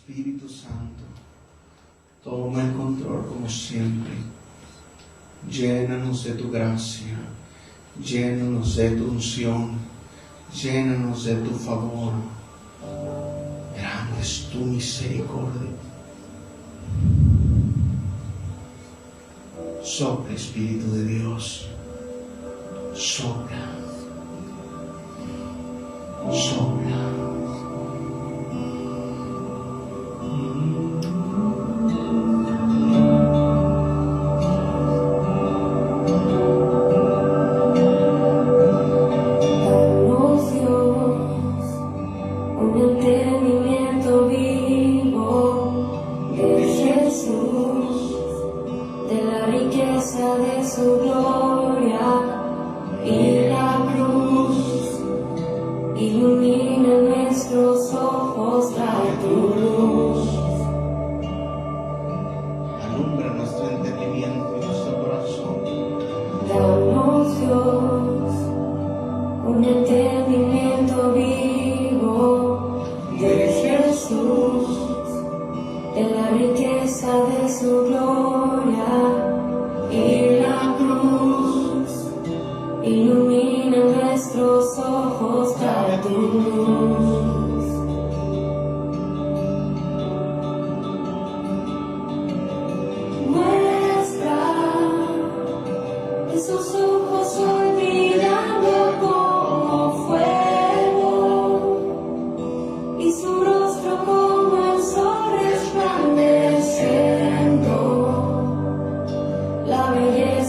Espíritu Santo, toma el control como siempre. Llénanos de tu gracia, llénanos de tu unción, llénanos de tu favor. Grande es tu misericordia. Sopla, Espíritu de Dios, sopla, sopla.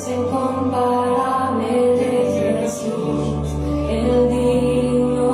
Incomparable de Jesús, el digno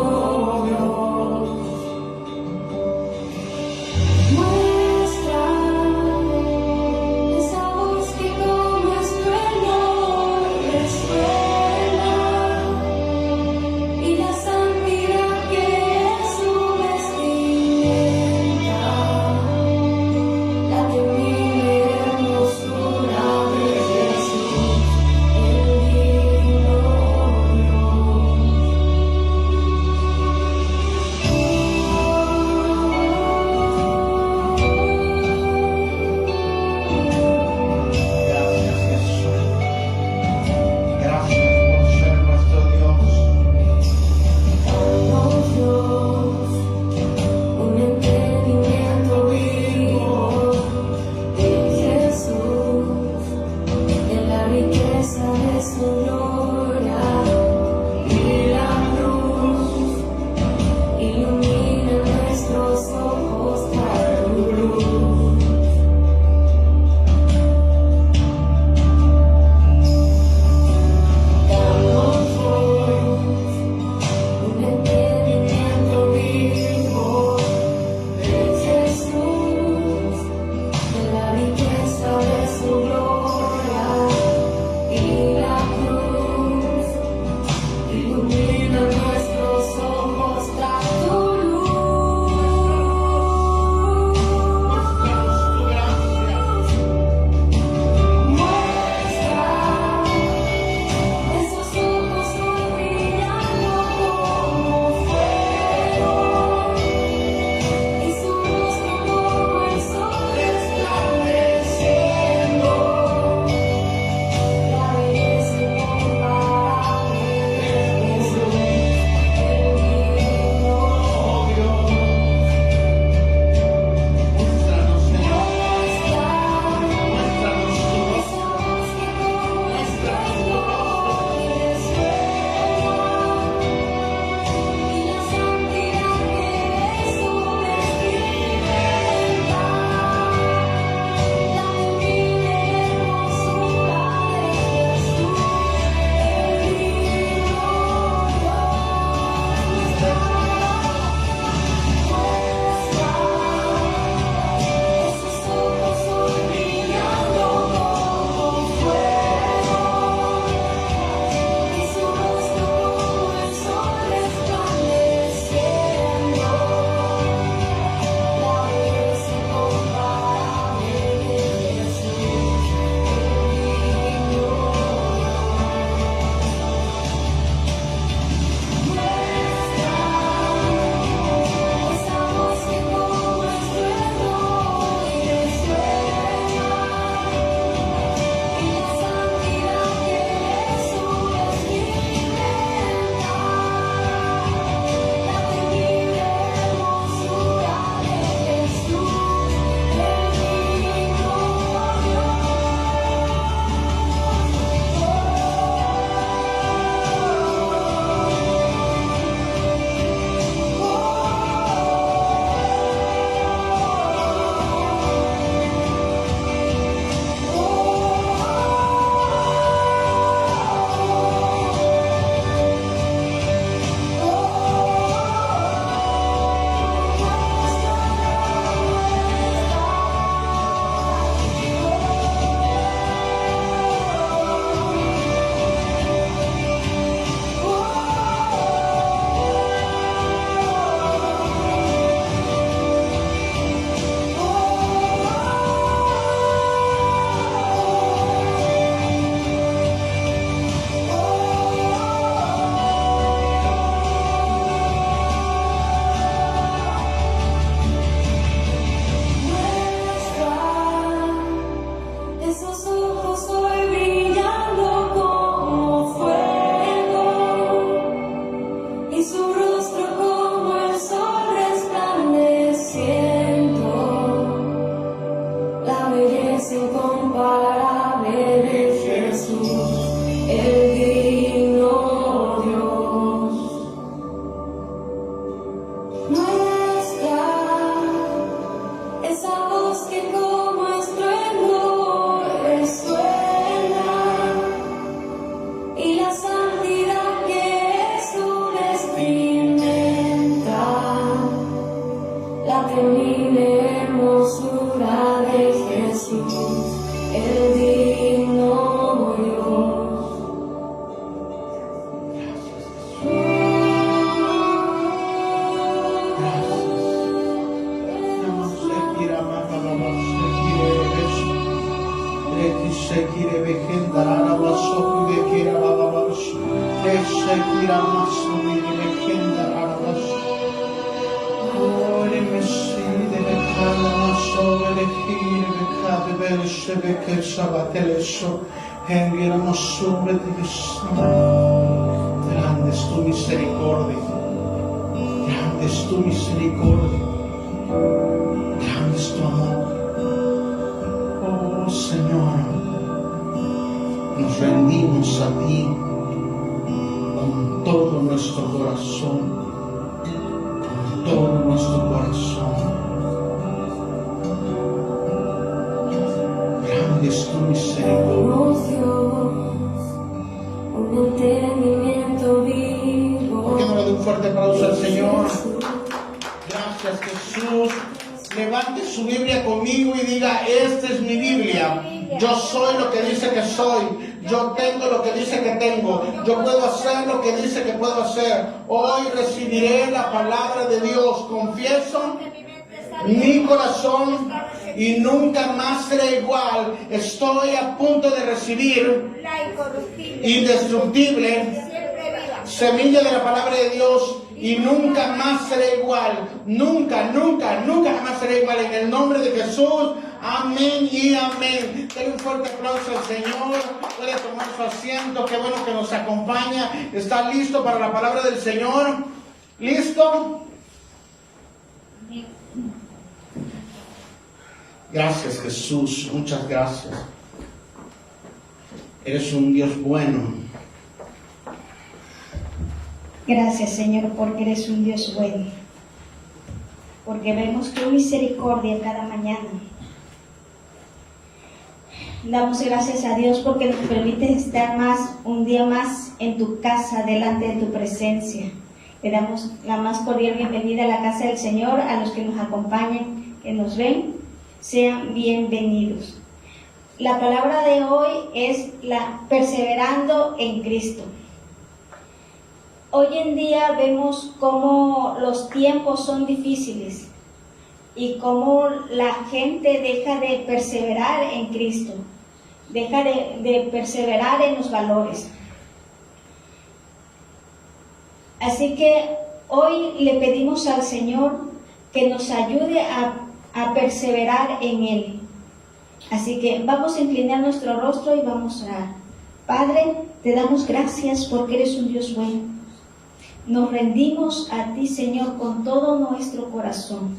su rostro como el sol resplandeciendo, la belleza incomparable de Jesús, el digno Dios. Nuestra, esa voz que como estruendo resuena, y la santidad que Jesús experimenta, la temible hermosura de Jesús, el digno Dios. Grande es tu misericordia, grande es tu misericordia, grande es tu amor. Oh Señor, nos rendimos a ti con todo nuestro corazón, con todo nuestro corazón. Grande es tu misericordia. Un entendimiento vivo. ¿Por qué no le doy un fuerte aplauso al Señor? Gracias, Jesús. Levante su Biblia conmigo y diga: esta es mi Biblia. Yo soy lo que dice que soy. Yo tengo lo que dice que tengo. Yo puedo hacer lo que dice que puedo hacer. Hoy recibiré la palabra de Dios. Confieso mi corazón y nunca más seré igual. Estoy a punto de recibir indestructible semilla de la palabra de Dios y nunca más seré igual. Nunca, nunca, nunca jamás seré igual. En el nombre de Jesús. Amén y amén. Denle un fuerte aplauso al Señor. Puede tomar su asiento. Qué bueno que nos acompaña. ¿Está listo para la palabra del Señor? ¿Listo? Gracias, Jesús. Muchas gracias. Eres un Dios bueno. Gracias, Señor, porque eres un Dios bueno. Porque vemos tu misericordia cada mañana. Damos gracias a Dios porque nos permites estar un día más en tu casa, delante de tu presencia. Le damos la más cordial bienvenida a la casa del Señor, a los que nos acompañan, que nos ven, sean bienvenidos. La palabra de hoy es la perseverando en Cristo. Hoy en día vemos cómo los tiempos son difíciles y cómo la gente deja de perseverar en Cristo, deja de perseverar en los valores. Así que hoy le pedimos al Señor que nos ayude a perseverar en Él. Así que vamos a inclinar nuestro rostro y vamos a orar. Padre, te damos gracias porque eres un Dios bueno. Nos rendimos a ti, Señor, con todo nuestro corazón.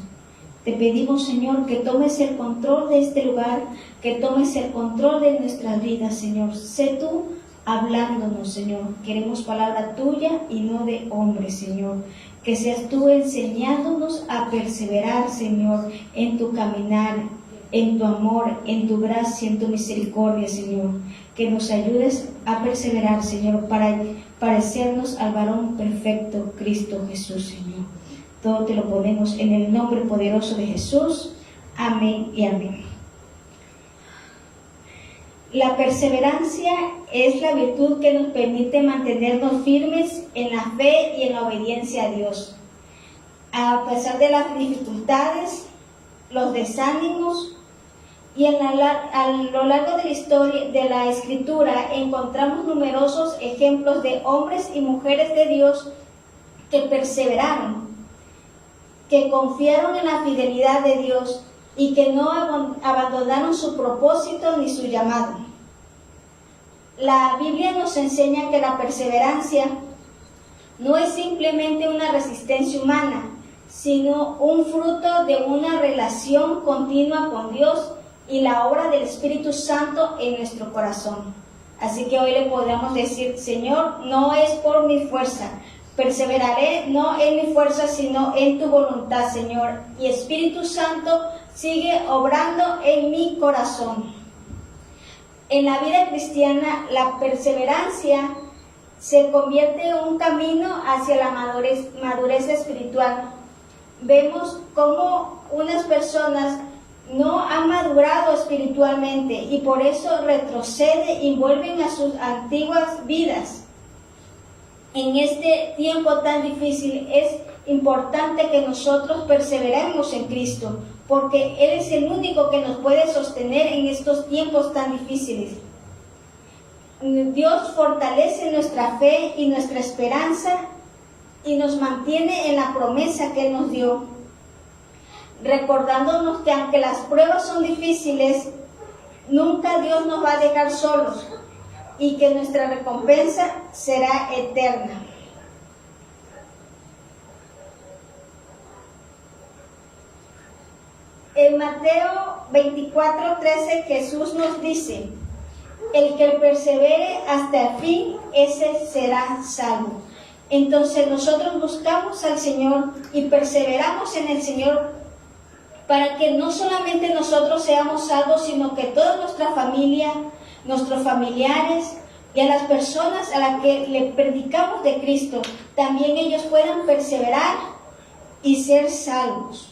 Te pedimos, Señor, que tomes el control de este lugar, que tomes el control de nuestras vidas, Señor. Sé tú hablándonos, Señor. Queremos palabra tuya y no de hombre, Señor. Que seas tú enseñándonos a perseverar, Señor, en tu caminar, en tu amor, en tu gracia, en tu misericordia, Señor. Que nos ayudes a perseverar, Señor, para parecernos al varón perfecto, Cristo Jesús, Señor. Todo te lo ponemos en el nombre poderoso de Jesús. Amén y amén. La perseverancia es la virtud que nos permite mantenernos firmes en la fe y en la obediencia a Dios. A pesar de las dificultades, los desánimos, y a lo largo de la historia de la Escritura encontramos numerosos ejemplos de hombres y mujeres de Dios que perseveraron, que confiaron en la fidelidad de Dios y que no abandonaron su propósito ni su llamado. La Biblia nos enseña que la perseverancia no es simplemente una resistencia humana, sino un fruto de una relación continua con Dios y la obra del Espíritu Santo en nuestro corazón. Así que hoy le podemos decir: Señor, no es por mi fuerza, perseveraré no en mi fuerza, sino en tu voluntad, Señor. Y Espíritu Santo, sigue obrando en mi corazón. En la vida cristiana, la perseverancia se convierte en un camino hacia la madurez espiritual. Vemos cómo unas personas no han madurado espiritualmente y por eso retroceden y vuelven a sus antiguas vidas. En este tiempo tan difícil es importante que nosotros perseveremos en Cristo, porque Él es el único que nos puede sostener en estos tiempos tan difíciles. Dios fortalece nuestra fe y nuestra esperanza y nos mantiene en la promesa que Él nos dio, recordándonos que aunque las pruebas son difíciles, nunca Dios nos va a dejar solos y que nuestra recompensa será eterna. En Mateo 24:13 Jesús nos dice: el que persevere hasta el fin, ese será salvo. Entonces nosotros buscamos al Señor y perseveramos en el Señor para que no solamente nosotros seamos salvos, sino que toda nuestra familia, nuestros familiares y a las personas a las que le predicamos de Cristo, también ellos puedan perseverar y ser salvos.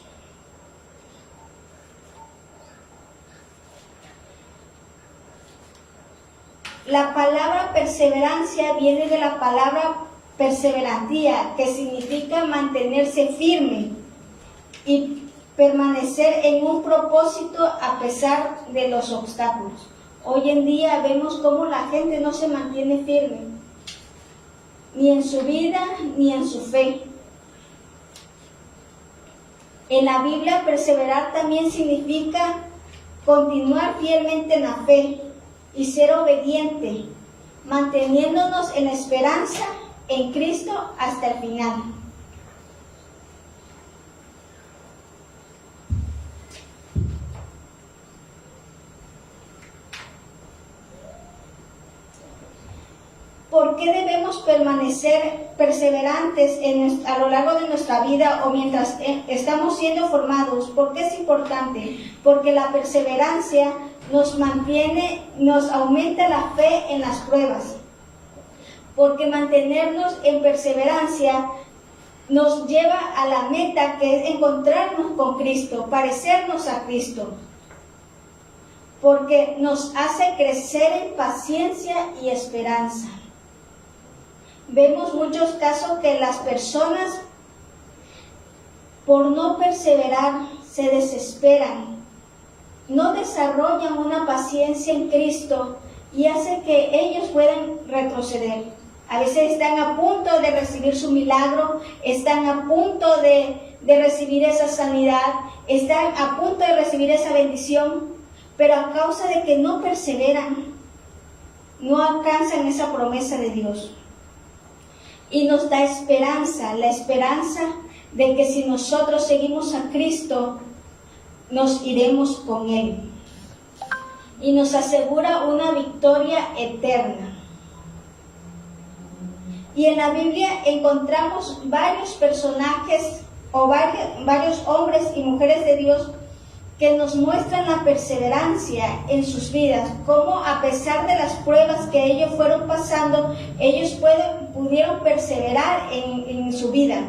La palabra perseverancia viene de la palabra perseverantía, que significa mantenerse firme y permanecer en un propósito a pesar de los obstáculos. Hoy en día vemos cómo la gente no se mantiene firme, ni en su vida ni en su fe. En la Biblia, perseverar también significa continuar fielmente en la fe y ser obediente, manteniéndonos en esperanza en Cristo hasta el final. ¿Por qué debemos permanecer perseverantes a lo largo de nuestra vida o mientras estamos siendo formados? ¿Por qué es importante? Porque la perseverancia nos mantiene, nos aumenta la fe en las pruebas. Porque mantenernos en perseverancia nos lleva a la meta, que es encontrarnos con Cristo, parecernos a Cristo. Porque nos hace crecer en paciencia y esperanza. Vemos muchos casos que las personas, por no perseverar, se desesperan, no desarrollan una paciencia en Cristo y hace que ellos puedan retroceder. A veces están a punto de recibir su milagro, están a punto de recibir esa sanidad, están a punto de recibir esa bendición, pero a causa de que no perseveran, no alcanzan esa promesa de Dios. Y nos da esperanza, la esperanza de que si nosotros seguimos a Cristo, nos iremos con Él. Y nos asegura una victoria eterna. Y en la Biblia encontramos varios personajes o varios hombres y mujeres de Dios que nos muestran la perseverancia en sus vidas, cómo a pesar de las pruebas que ellos fueron pasando, ellos pudieron perseverar en su vida.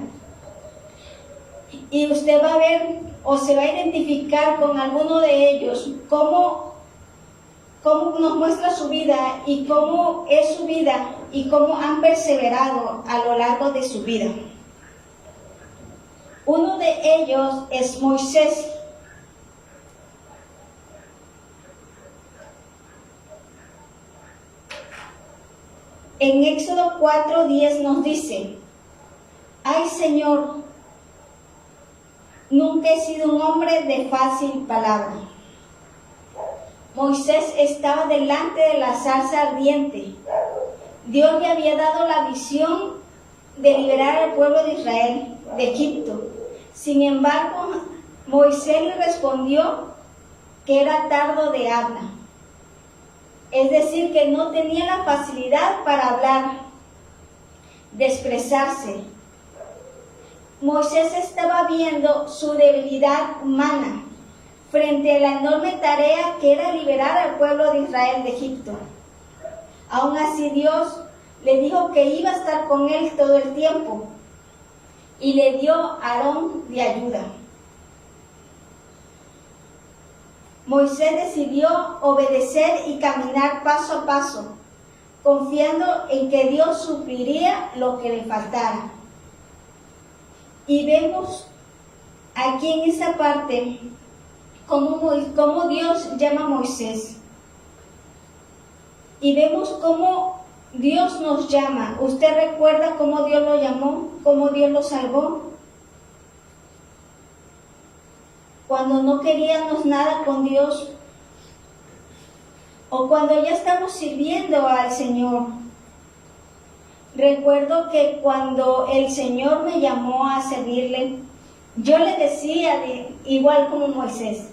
Y usted va a ver o se va a identificar con alguno de ellos, cómo nos muestra su vida y cómo es su vida y cómo han perseverado a lo largo de su vida. Uno de ellos es Moisés. En Éxodo 4:10 nos dice: ay Señor, nunca he sido un hombre de fácil palabra. Moisés estaba delante de la zarza ardiente. Dios le había dado la visión de liberar al pueblo de Israel de Egipto. Sin embargo, Moisés le respondió que era tardo de habla, es decir, que no tenía la facilidad para hablar, de expresarse. Moisés estaba viendo su debilidad humana frente a la enorme tarea que era liberar al pueblo de Israel de Egipto. Aún así, Dios le dijo que iba a estar con él todo el tiempo y le dio a Aarón de ayuda. Moisés decidió obedecer y caminar paso a paso, confiando en que Dios supliría lo que le faltara. Y vemos aquí en esa parte cómo Dios llama a Moisés. Y vemos cómo Dios nos llama. ¿Usted recuerda cómo Dios lo llamó? ¿Cómo Dios lo salvó? Cuando no queríamos nada con Dios, o cuando ya estamos sirviendo al Señor. Recuerdo que cuando el Señor me llamó a servirle, yo le decía, igual como Moisés,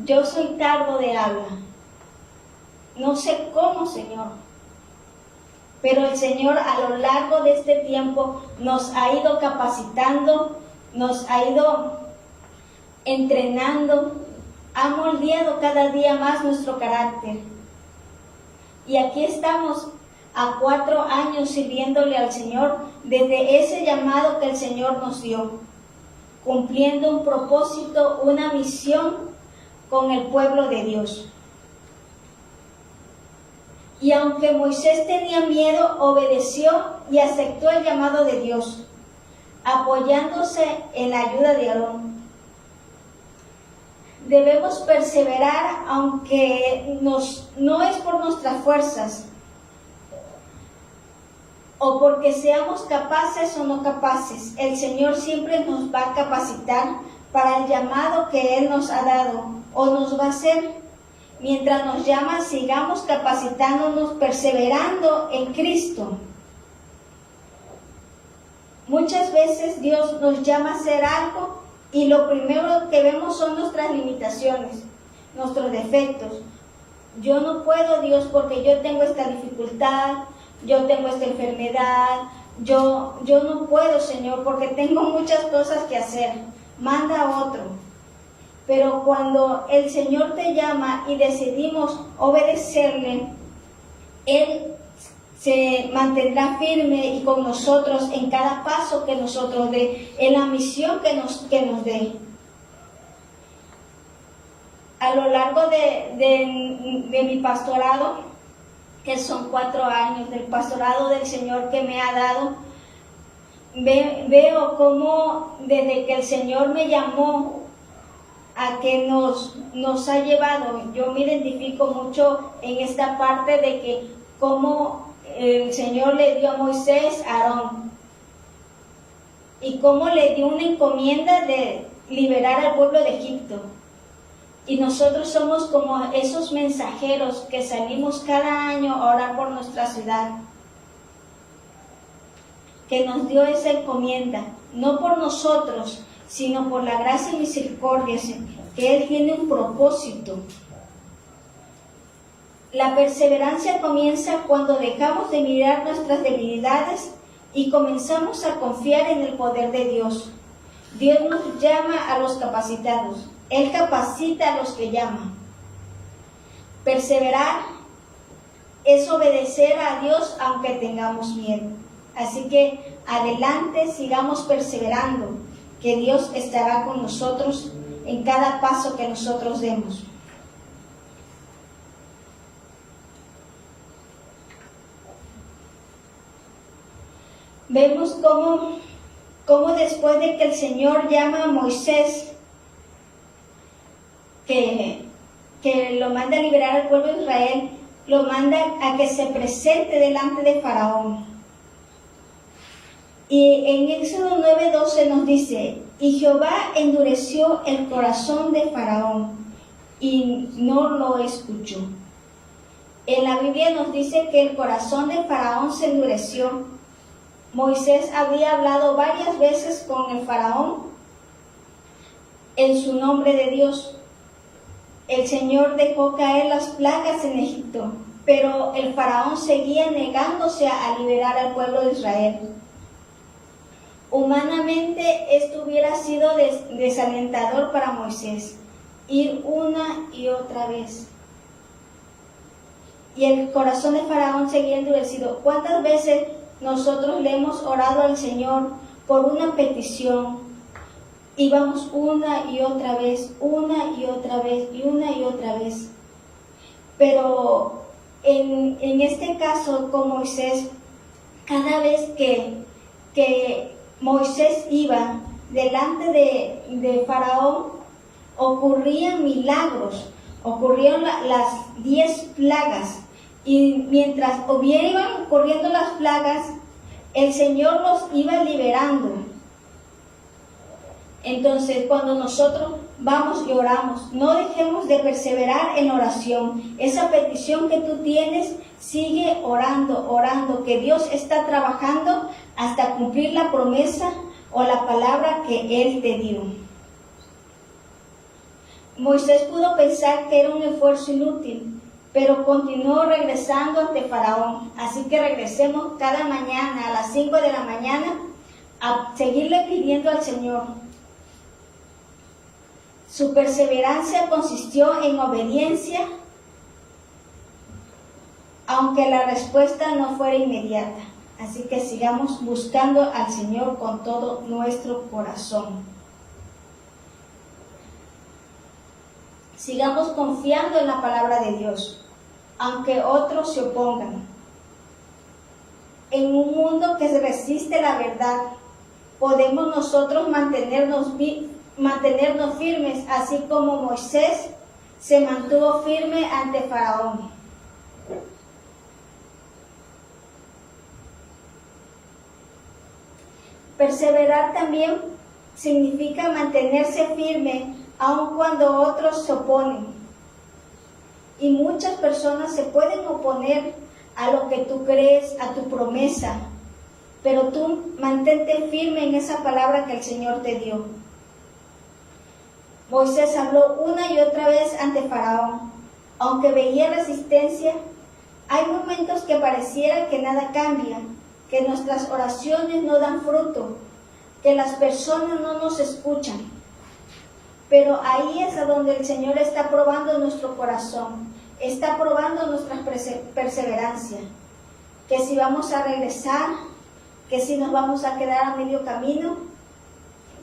yo soy tardo de habla. No sé cómo, Señor. Pero el Señor a lo largo de este tiempo nos ha ido capacitando, nos ha ido entrenando, ha moldeado cada día más nuestro carácter. Y aquí estamos a 4 años sirviéndole al Señor desde ese llamado que el Señor nos dio, cumpliendo un propósito, una misión con el pueblo de Dios. Y aunque Moisés tenía miedo, obedeció y aceptó el llamado de Dios, apoyándose en la ayuda de Aarón. Debemos perseverar aunque no es por nuestras fuerzas, o porque seamos capaces o no capaces. El Señor siempre nos va a capacitar para el llamado que Él nos ha dado o nos va a hacer. Mientras nos llama, sigamos capacitándonos, perseverando en Cristo. Muchas veces Dios nos llama a hacer algo y lo primero que vemos son nuestras limitaciones, nuestros defectos. Yo no puedo, Dios, porque yo tengo esta dificultad, yo tengo esta enfermedad, yo no puedo, Señor, porque tengo muchas cosas que hacer. Manda a otro. Pero cuando el Señor te llama y decidimos obedecerle, Él se mantendrá firme y con nosotros en cada paso que nosotros dé, en la misión que nos dé. A lo largo de mi pastorado, que son 4 años del pastorado del Señor que me ha dado, veo cómo desde que el Señor me llamó a que nos ha llevado, yo me identifico mucho en esta parte de que cómo el Señor le dio a Moisés a Aarón y cómo le dio una encomienda de liberar al pueblo de Egipto. Y nosotros somos como esos mensajeros que salimos cada año a orar por nuestra ciudad, que nos dio esa encomienda, no por nosotros, sino por la gracia y misericordia, que Él tiene un propósito. La perseverancia comienza cuando dejamos de mirar nuestras debilidades y comenzamos a confiar en el poder de Dios. Dios nos llama a los capacitados. Él capacita a los que llama. Perseverar es obedecer a Dios aunque tengamos miedo. Así que adelante, sigamos perseverando, que Dios estará con nosotros en cada paso que nosotros demos. Vemos cómo después de que el Señor llama a Moisés, que lo manda a liberar al pueblo de Israel, lo manda a que se presente delante de Faraón. Y en Éxodo 9:12 nos dice: y Jehová endureció el corazón de Faraón y no lo escuchó. En la Biblia nos dice que el corazón de Faraón se endureció Moisés había hablado varias veces con el faraón en su nombre de Dios. El Señor dejó caer las plagas en Egipto, pero el faraón seguía negándose a liberar al pueblo de Israel. Humanamente esto hubiera sido desalentador para Moisés, ir una y otra vez. Y el corazón de faraón seguía endurecido. ¿Cuántas veces nosotros le hemos orado al Señor por una petición y vamos una y otra vez, una y otra vez y una y otra vez? Pero en este caso con Moisés, cada vez que Moisés iba delante de Faraón, ocurrían milagros, ocurrieron las 10 plagas, y mientras iban ocurriendo las plagas, el Señor los iba liberando. Entonces, cuando nosotros vamos y oramos, no dejemos de perseverar en oración. Esa petición que tú tienes, sigue orando, orando, que Dios está trabajando hasta cumplir la promesa o la palabra que Él te dio. Moisés pudo pensar que era un esfuerzo inútil, pero continuó regresando ante Faraón. Así que regresemos cada mañana a las 5 de la mañana a seguirle pidiendo al Señor. Su perseverancia consistió en obediencia, aunque la respuesta no fuera inmediata. Así que sigamos buscando al Señor con todo nuestro corazón. Sigamos confiando en la palabra de Dios, aunque otros se opongan. En un mundo que se resiste la verdad, podemos nosotros mantenernos firmes, así como Moisés se mantuvo firme ante Faraón. Perseverar también significa mantenerse firme aun cuando otros se oponen. Y muchas personas se pueden oponer a lo que tú crees, a tu promesa, pero tú mantente firme en esa palabra que el Señor te dio. Moisés habló una y otra vez ante Faraón. Aunque veía resistencia, hay momentos que pareciera que nada cambia, que nuestras oraciones no dan fruto, que las personas no nos escuchan. Pero ahí es a donde el Señor está probando nuestro corazón, está probando nuestra perseverancia, que si vamos a regresar, que si nos vamos a quedar a medio camino,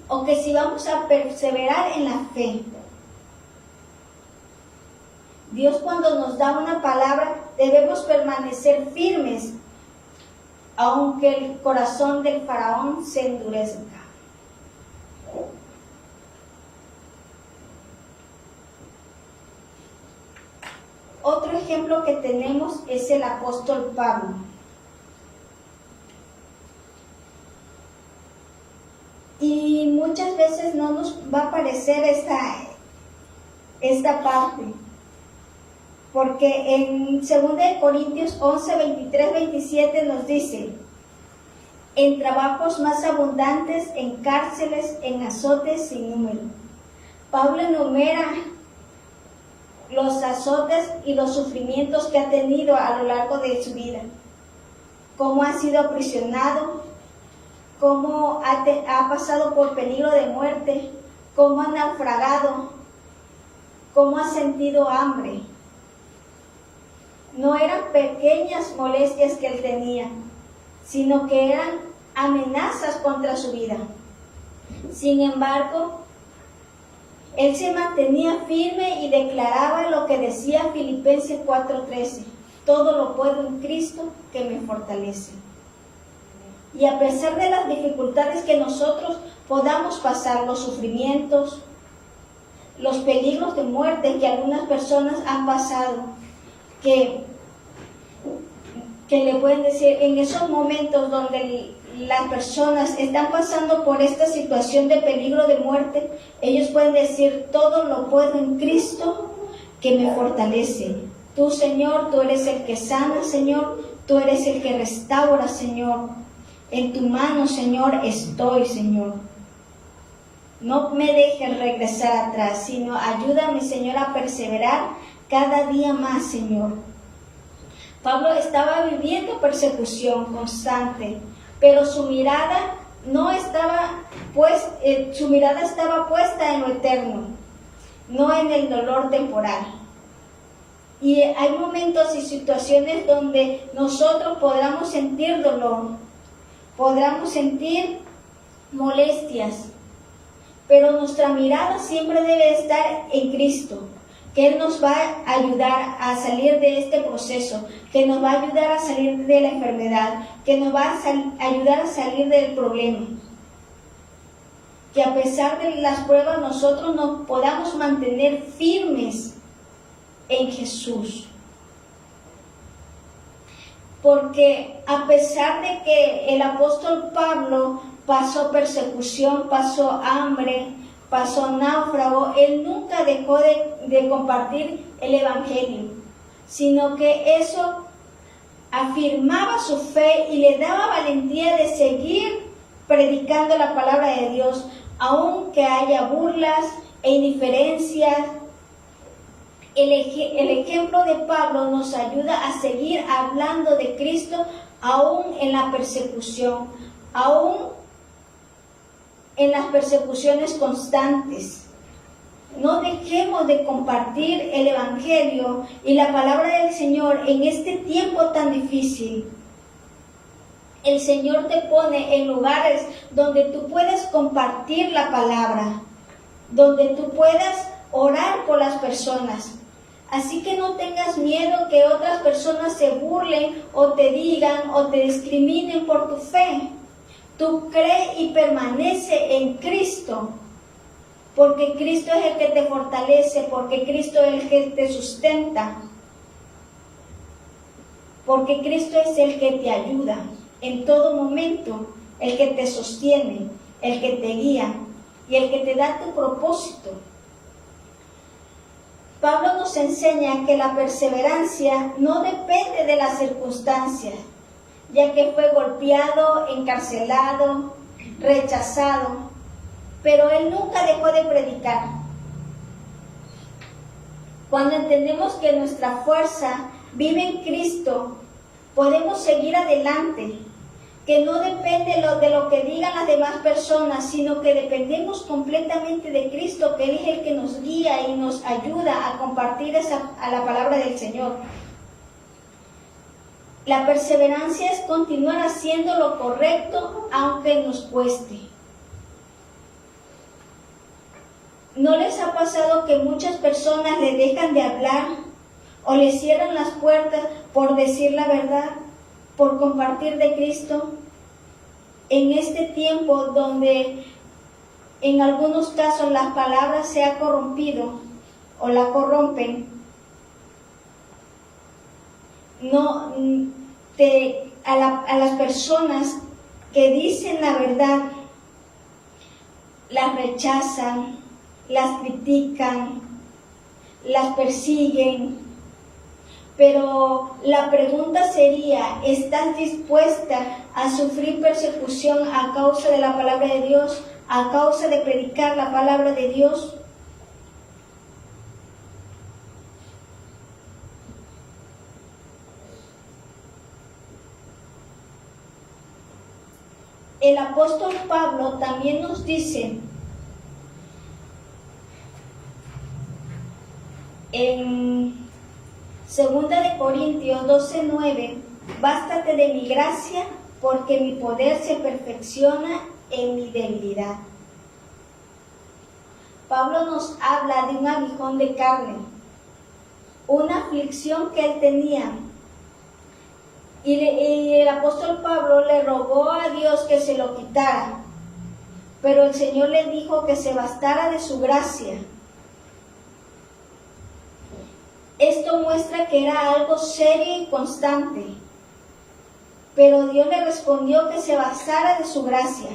o que si vamos a perseverar en la fe. Dios, cuando nos da una palabra, debemos permanecer firmes, aunque el corazón del faraón se endurezca. Otro ejemplo que tenemos es el apóstol Pablo. Y muchas veces no nos va a parecer esta parte, porque en 2 Corintios 11, 23, 27 nos dice: en trabajos más abundantes, en cárceles, en azotes sin número. Pablo enumera los azotes y los sufrimientos que ha tenido a lo largo de su vida, cómo ha sido aprisionado, cómo ha pasado por peligro de muerte, cómo ha naufragado, cómo ha sentido hambre. No eran pequeñas molestias que él tenía, sino que eran amenazas contra su vida. Sin embargo, él se mantenía firme y declaraba lo que decía Filipenses 4:13: todo lo puedo en Cristo que me fortalece. Y a pesar de las dificultades que nosotros podamos pasar, los sufrimientos, los peligros de muerte que algunas personas han pasado, que le pueden decir en esos momentos donde las personas están pasando por esta situación de peligro de muerte, ellos pueden decir: todo lo puedo en Cristo que me fortalece. Tú, Señor, tú eres el que sana, Señor, tú eres el que restaura, Señor. En tu mano, Señor, estoy, Señor. No me dejes regresar atrás, sino ayúdame, Señor, a perseverar cada día más, Señor. Pablo estaba viviendo persecución constante, pero su mirada su mirada estaba puesta en lo eterno, no en el dolor temporal. Y hay momentos y situaciones donde nosotros podamos sentir dolor, podamos sentir molestias, pero nuestra mirada siempre debe estar en Cristo, que Él nos va a ayudar a salir de este proceso, que nos va a ayudar a salir de la enfermedad, que nos va a ayudar a salir del problema. Que a pesar de las pruebas nosotros nos podamos mantener firmes en Jesús. Porque a pesar de que el apóstol Pablo pasó persecución, pasó hambre, pasó náufrago, él nunca dejó de compartir el Evangelio, sino que eso afirmaba su fe y le daba valentía de seguir predicando la palabra de Dios, aunque haya burlas e indiferencias. El ejemplo de Pablo nos ayuda a seguir hablando de Cristo aún en la persecución, aún en las persecuciones constantes. No dejemos de compartir el Evangelio y la palabra del Señor en este tiempo tan difícil. El Señor te pone en lugares donde tú puedes compartir la palabra, donde tú puedas orar por las personas. Así que no tengas miedo que otras personas se burlen o te digan o te discriminen por tu fe. Tú cree y permanece en Cristo, porque Cristo es el que te fortalece, porque Cristo es el que te sustenta, porque Cristo es el que te ayuda en todo momento, el que te sostiene, el que te guía y el que te da tu propósito. Pablo nos enseña que la perseverancia no depende de las circunstancias, ya que fue golpeado, encarcelado, rechazado, pero él nunca dejó de predicar. Cuando entendemos que nuestra fuerza vive en Cristo, podemos seguir adelante, que no depende de lo que digan las demás personas, sino que dependemos completamente de Cristo, que Él es el que nos guía y nos ayuda a compartir a la palabra del Señor. La perseverancia es continuar haciendo lo correcto aunque nos cueste. ¿No les ha pasado que muchas personas le dejan de hablar o le cierran las puertas por decir la verdad, por compartir de Cristo? En este tiempo donde en algunos casos las palabras se han corrompido o la corrompen, a las personas que dicen la verdad las rechazan, las critican, las persiguen. Pero la pregunta sería, ¿estás dispuesta a sufrir persecución a causa de la palabra de Dios, a causa de predicar la palabra de Dios? El apóstol Pablo también nos dice en 2 de Corintios 12:9, bástate de mi gracia, porque mi poder se perfecciona en mi debilidad. Pablo nos habla de un aguijón de carne, una aflicción que él tenía. Y el apóstol Pablo le rogó a Dios que se lo quitara, pero el Señor le dijo que se bastara de su gracia. Esto muestra que era algo serio y constante, pero Dios le respondió que se bastara de su gracia.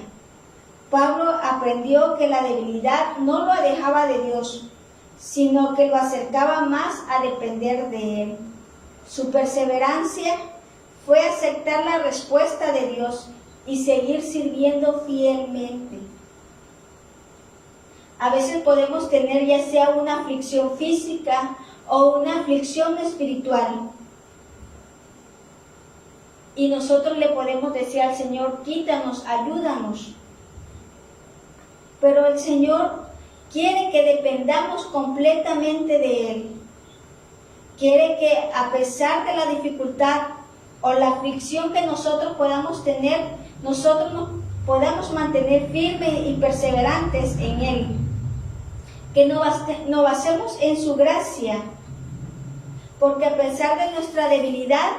Pablo aprendió que la debilidad no lo alejaba de Dios, sino que lo acercaba más a depender de Él. Su perseverancia fue aceptar la respuesta de Dios y seguir sirviendo fielmente. A veces podemos tener ya sea una aflicción física o una aflicción espiritual. Y nosotros le podemos decir al Señor, quítanos, ayúdanos. Pero el Señor quiere que dependamos completamente de Él. Quiere que a pesar de la dificultad o la aflicción que nosotros podamos tener, nosotros nos podamos mantener firmes y perseverantes en Él. Que nos basemos en su gracia, porque a pesar de nuestra debilidad,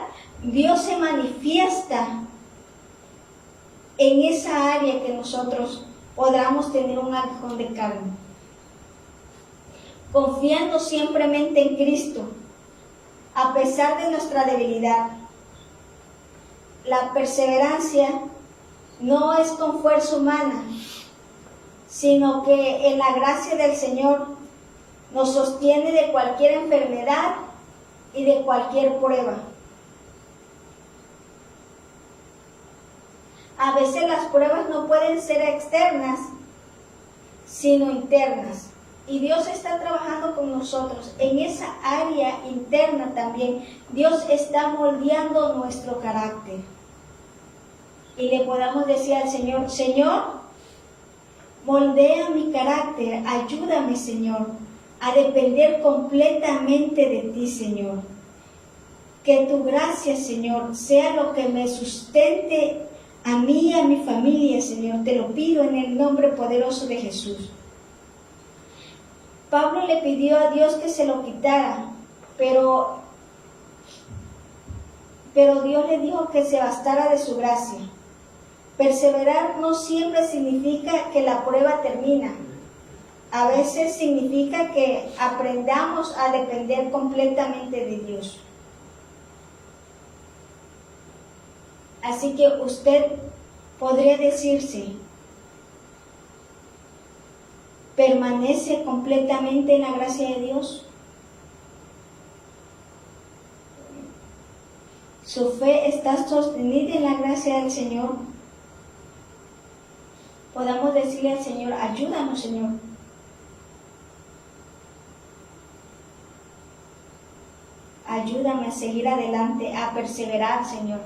Dios se manifiesta en esa área que nosotros podamos tener un aguijón de carne. Confiando simplemente en Cristo, a pesar de nuestra debilidad. La perseverancia no es con fuerza humana, sino que en la gracia del Señor nos sostiene de cualquier enfermedad y de cualquier prueba. A veces las pruebas no pueden ser externas, sino internas. Y Dios está trabajando con nosotros en esa área interna también. Dios está moldeando nuestro carácter. Y le podamos decir al Señor, Señor, moldea mi carácter, ayúdame, Señor, a depender completamente de ti, Señor. Que tu gracia, Señor, sea lo que me sustente a mí y a mi familia, Señor. Te lo pido en el nombre poderoso de Jesús. Pablo le pidió a Dios que se lo quitara, pero Dios le dijo que se bastara de su gracia. Perseverar no siempre significa que la prueba termina. A veces significa que aprendamos a depender completamente de Dios. Así que usted podría decirse, ¿permanece completamente en la gracia de Dios? ¿Su fe está sostenida en la gracia del Señor? Podamos decirle al Señor, ayúdanos, Señor. Ayúdame a seguir adelante, a perseverar, Señor.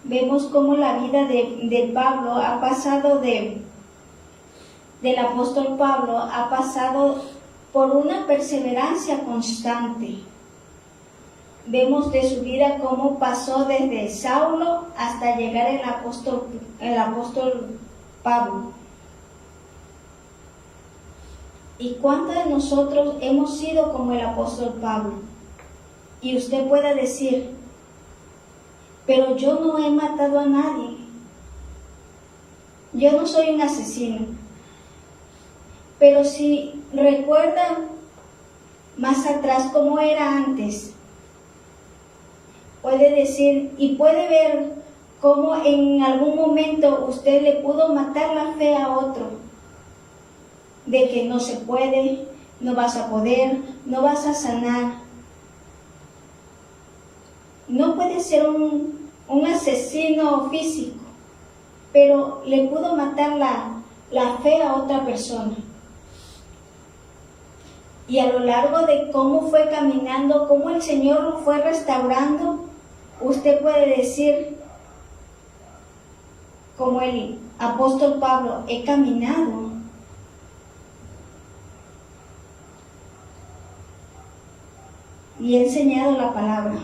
Vemos cómo la vida de Pablo ha pasado del apóstol Pablo, ha pasado por una perseverancia constante. Vemos de su vida cómo pasó desde Saulo hasta llegar el apóstol Pablo. ¿Y cuántos de nosotros hemos sido como el apóstol Pablo? Y usted puede decir, pero yo no he matado a nadie. Yo no soy un asesino. Pero si recuerdan más atrás cómo era antes, puede decir y puede ver cómo en algún momento usted le pudo matar la fe a otro, de que no se puede, no vas a poder, no vas a sanar. No puede ser un asesino físico, pero le pudo matar la fe a otra persona. Y a lo largo de cómo fue caminando, cómo el Señor lo fue restaurando, usted puede decir, como el apóstol Pablo, he caminado. Y he enseñado la palabra.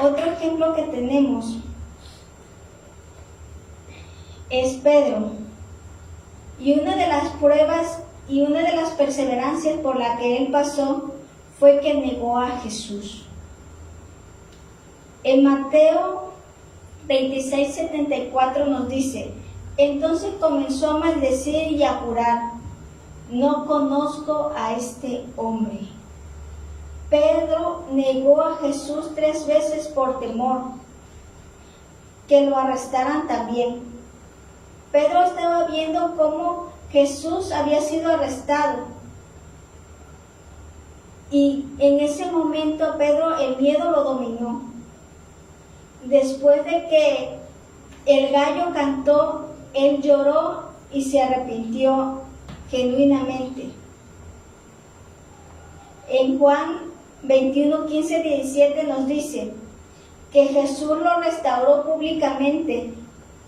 Otro ejemplo que tenemos es Pedro. Y una de las pruebas y una de las perseverancias por la que él pasó fue que negó a Jesús. En Mateo 26:74 nos dice, Entonces comenzó a maldecir y a jurar: no conozco a este hombre. Pedro negó a Jesús 3 veces por temor que lo arrestaran también. Pedro estaba viendo cómo Jesús había sido arrestado. Y en ese momento Pedro, el miedo lo dominó. Después de que el gallo cantó, él lloró y se arrepintió genuinamente. En Juan 21, 15, 17 nos dice que Jesús lo restauró públicamente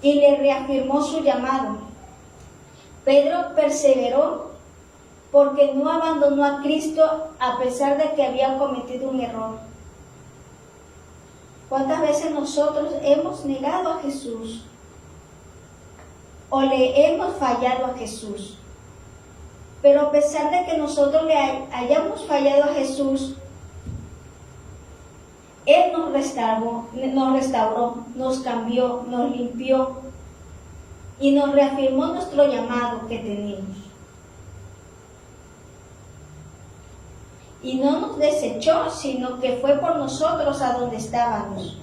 y le reafirmó su llamado. Pedro perseveró porque no abandonó a Cristo a pesar de que había cometido un error. ¿Cuántas veces nosotros hemos negado a Jesús o le hemos fallado a Jesús? Pero a pesar de que nosotros le hayamos fallado a Jesús, Él nos restauró, nos cambió, nos limpió y nos reafirmó nuestro llamado que teníamos. Y no nos desechó, sino que fue por nosotros a donde estábamos.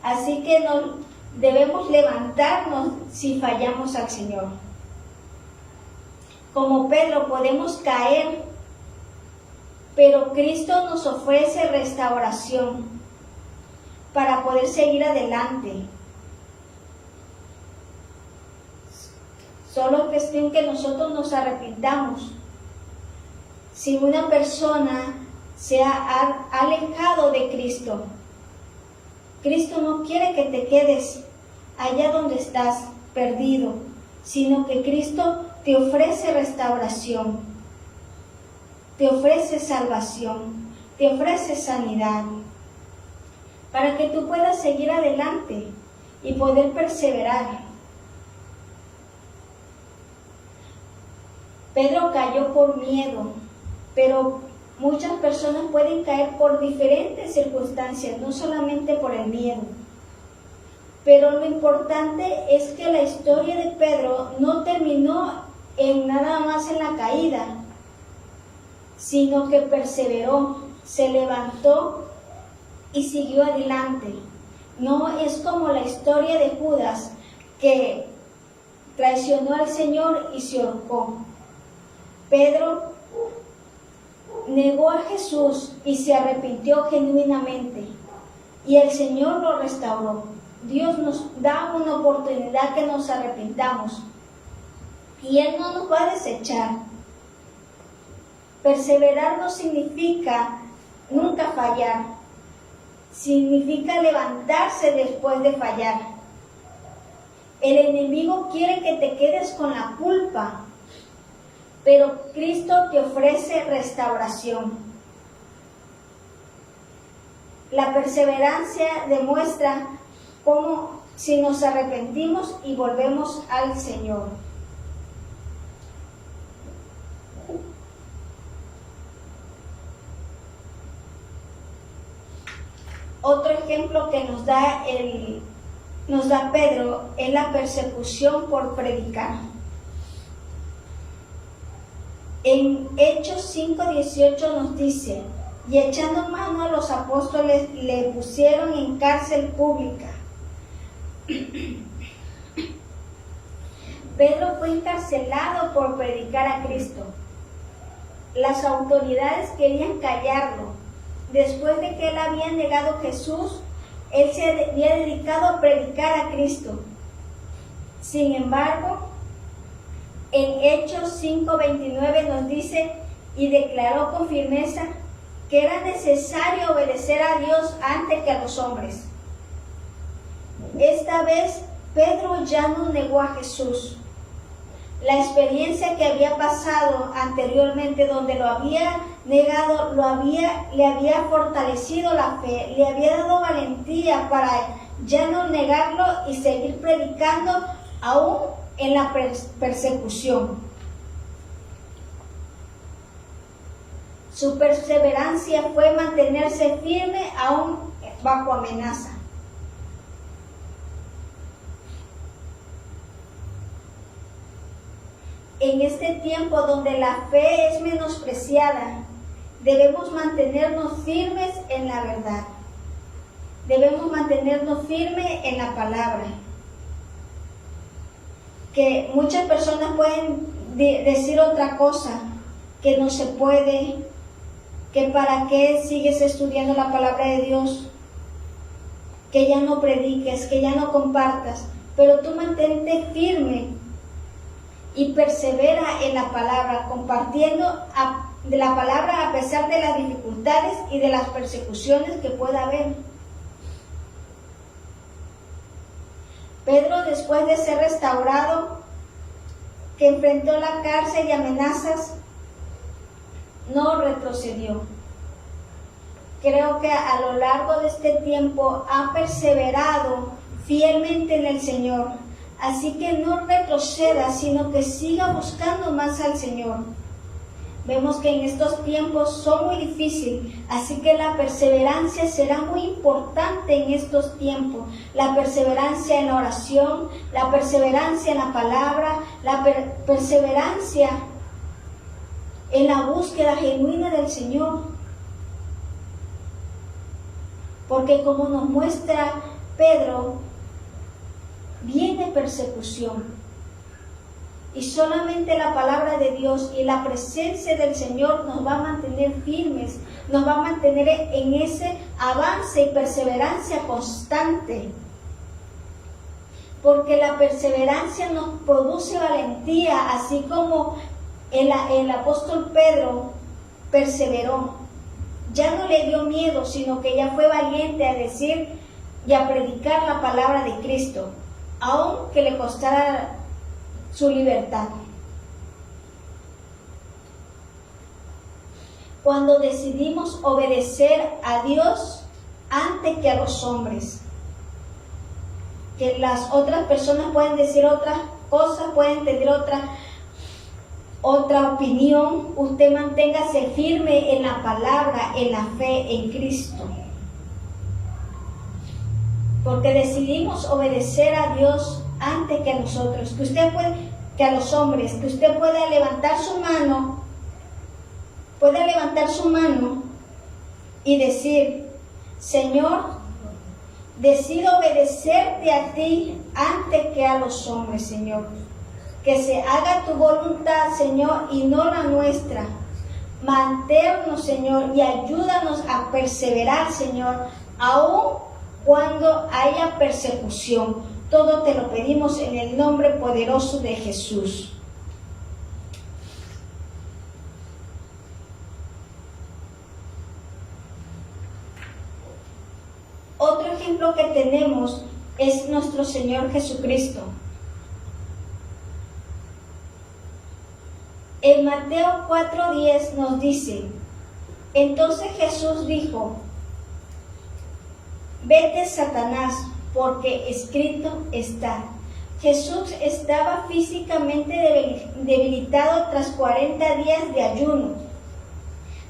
Así que debemos levantarnos si fallamos al Señor. Como Pedro podemos caer, pero Cristo nos ofrece restauración para poder seguir adelante. Solo es cuestión que nosotros nos arrepintamos. Si una persona se ha alejado de Cristo, Cristo no quiere que te quedes allá donde estás perdido, sino que Cristo te ofrece restauración, te ofrece salvación, te ofrece sanidad, para que tú puedas seguir adelante y poder perseverar. Pedro cayó por miedo, pero muchas personas pueden caer por diferentes circunstancias, no solamente por el miedo. Pero lo importante es que la historia de Pedro no terminó en nada más en la caída, sino que perseveró, se levantó y siguió adelante. No es como la historia de Judas, que traicionó al Señor y se ahorcó. Pedro negó a Jesús y se arrepintió genuinamente, y el Señor lo restauró. Dios nos da una oportunidad que nos arrepintamos, y Él no nos va a desechar. Perseverar no significa nunca fallar, significa levantarse después de fallar. El enemigo quiere que te quedes con la culpa, pero Cristo te ofrece restauración. La perseverancia demuestra cómo si nos arrepentimos y volvemos al Señor. Otro ejemplo que nos da Pedro es la persecución por predicar. En Hechos 5:18 nos dice: y echando mano a los apóstoles le pusieron en cárcel pública. Pedro fue encarcelado por predicar a Cristo. Las autoridades querían callarlo. Después de que él había negado a Jesús, él se había dedicado a predicar a Cristo. Sin embargo, en Hechos 5:29 nos dice: y declaró con firmeza que era necesario obedecer a Dios antes que a los hombres. Esta vez Pedro ya no negó a Jesús. La experiencia que había pasado anteriormente, donde lo había negado, le había fortalecido la fe, le había dado valentía para ya no negarlo y seguir predicando aún en la persecución. Su perseverancia fue mantenerse firme aún bajo amenaza. en este tiempo donde la fe es menospreciada, debemos mantenernos firmes en la verdad. Debemos mantenernos firmes en la palabra. Que muchas personas pueden decir otra cosa, que no se puede, que para qué sigues estudiando la palabra de Dios, que ya no prediques, que ya no compartas, pero tú mantente firme y persevera en la palabra, compartiendo de la palabra a pesar de las dificultades y de las persecuciones que pueda haber. Pedro, después de ser restaurado, que enfrentó la cárcel y amenazas, no retrocedió. Creo que a lo largo de este tiempo ha perseverado fielmente en el Señor. Así que no retroceda, sino que siga buscando más al Señor. Vemos que en estos tiempos son muy difíciles, así que la perseverancia será muy importante en estos tiempos. La perseverancia en la oración, la perseverancia en la palabra, la perseverancia en la búsqueda genuina del Señor. Porque como nos muestra Pedro, viene persecución. Y solamente la palabra de Dios y la presencia del Señor nos va a mantener firmes, nos va a mantener en ese avance y perseverancia constante. Porque la perseverancia nos produce valentía, así como el apóstol Pedro perseveró. Ya no le dio miedo, sino que ya fue valiente a decir y a predicar la palabra de Cristo, aunque le costara su libertad. Cuando decidimos obedecer a Dios antes que a los hombres, que las otras personas pueden decir otras cosas, pueden tener otra opinión, usted manténgase firme en la palabra, en la fe, en Cristo. Porque decidimos obedecer a Dios antes que a nosotros, que a los hombres, que usted pueda levantar su mano y decir: Señor, decido obedecerte a ti antes que a los hombres, Señor. Que se haga tu voluntad, Señor, y no la nuestra. Manténnos, Señor, y ayúdanos a perseverar, Señor, aun cuando haya persecución. Todo te lo pedimos en el nombre poderoso de Jesús. Otro ejemplo que tenemos es nuestro Señor Jesucristo. En Mateo 4:10 nos dice: entonces Jesús dijo: vete, Satanás, porque escrito está. Jesús estaba físicamente debilitado tras 40 días de ayuno.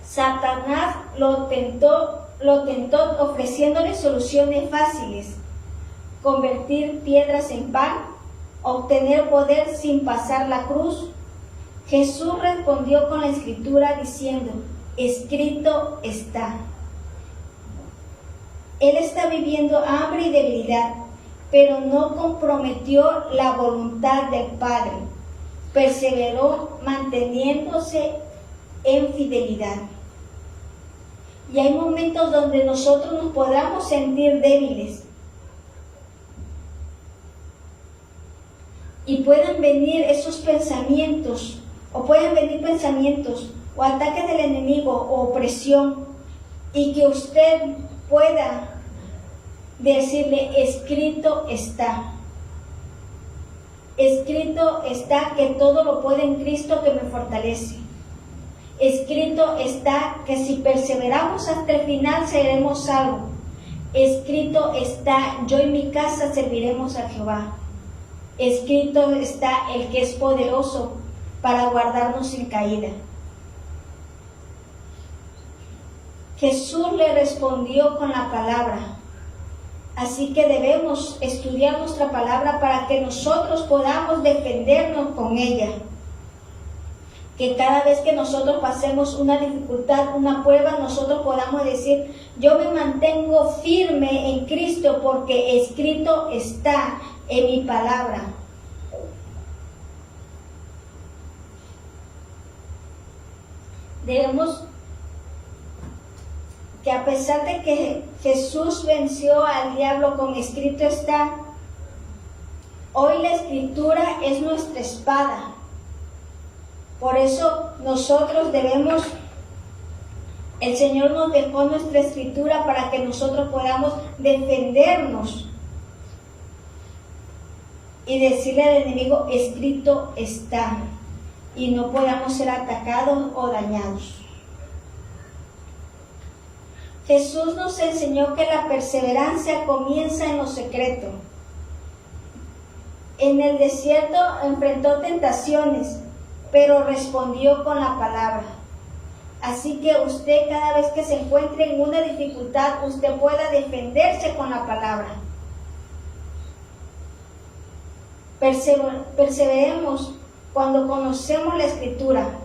Satanás lo tentó ofreciéndole soluciones fáciles: convertir piedras en pan, obtener poder sin pasar la cruz. Jesús respondió con la escritura diciendo: escrito está. Él está viviendo hambre y debilidad, pero no comprometió la voluntad del Padre. Perseveró manteniéndose en fidelidad. Y hay momentos donde nosotros nos podamos sentir débiles. Y pueden venir esos pensamientos, o pueden venir pensamientos, o ataques del enemigo, o opresión, y que usted pueda decirle: escrito está. Escrito está que todo lo puede en Cristo que me fortalece. Escrito está que si perseveramos hasta el final seremos salvos. Escrito está: yo y mi casa serviremos a Jehová. Escrito está el que es poderoso para guardarnos sin caída. Jesús le respondió con la palabra. Así que debemos estudiar nuestra palabra para que nosotros podamos defendernos con ella. Que cada vez que nosotros pasemos una dificultad, una prueba, nosotros podamos decir, yo me mantengo firme en Cristo porque escrito está en mi palabra. Debemos que a pesar de que Jesús venció al diablo con escrito está, hoy la escritura es nuestra espada. Por eso nosotros debemos, el Señor nos dejó nuestra escritura para que nosotros podamos defendernos y decirle al enemigo, escrito está, y no podamos ser atacados o dañados. Jesús nos enseñó que la perseverancia comienza en lo secreto. En el desierto enfrentó tentaciones, pero respondió con la palabra. Así que usted, cada vez que se encuentre en una dificultad, usted pueda defenderse con la palabra. Perseveremos cuando conocemos la Escritura.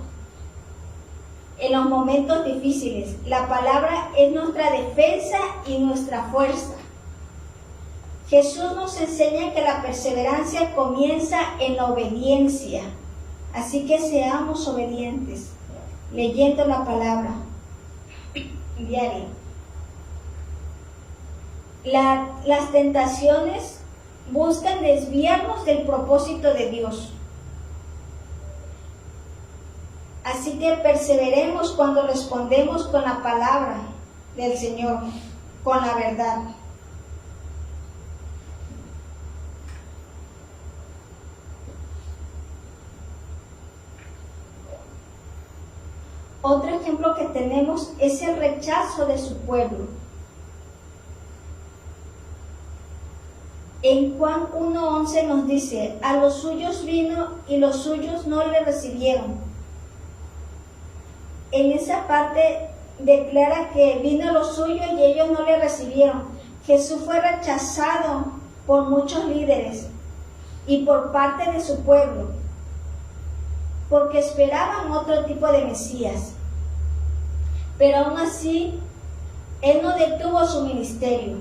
En los momentos difíciles, la palabra es nuestra defensa y nuestra fuerza. Jesús nos enseña que la perseverancia comienza en la obediencia. Así que seamos obedientes, leyendo la palabra diaria. Las tentaciones buscan desviarnos del propósito de Dios. Así que perseveremos cuando respondemos con la palabra del Señor, con la verdad. Otro ejemplo que tenemos es el rechazo de su pueblo. En Juan 1:11 nos dice, a los suyos vino y los suyos no le recibieron. En esa parte declara que vino a los suyos y ellos no le recibieron. Jesús fue rechazado por muchos líderes y por parte de su pueblo, porque esperaban otro tipo de Mesías. Pero aún así, Él no detuvo su ministerio.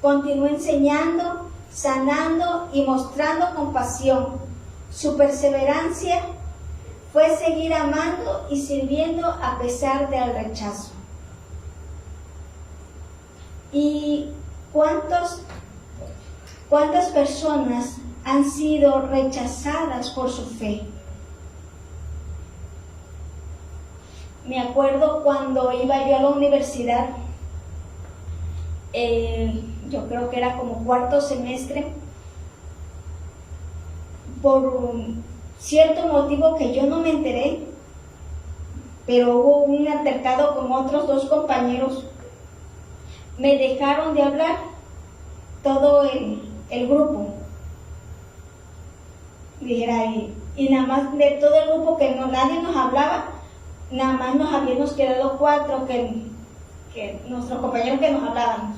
Continuó enseñando, sanando y mostrando compasión. Su perseverancia fue seguir amando y sirviendo a pesar del rechazo. ¿Y cuántas personas han sido rechazadas por su fe? Me acuerdo cuando iba yo a la universidad, yo creo que era como cuarto semestre, por cierto motivo que yo no me enteré, pero hubo un altercado con otros dos compañeros. Me dejaron de hablar todo el grupo. Dijera, y nada más de todo el grupo que nadie nos hablaba, nada más nos habíamos quedado cuatro que nuestros compañeros que nos hablábamos.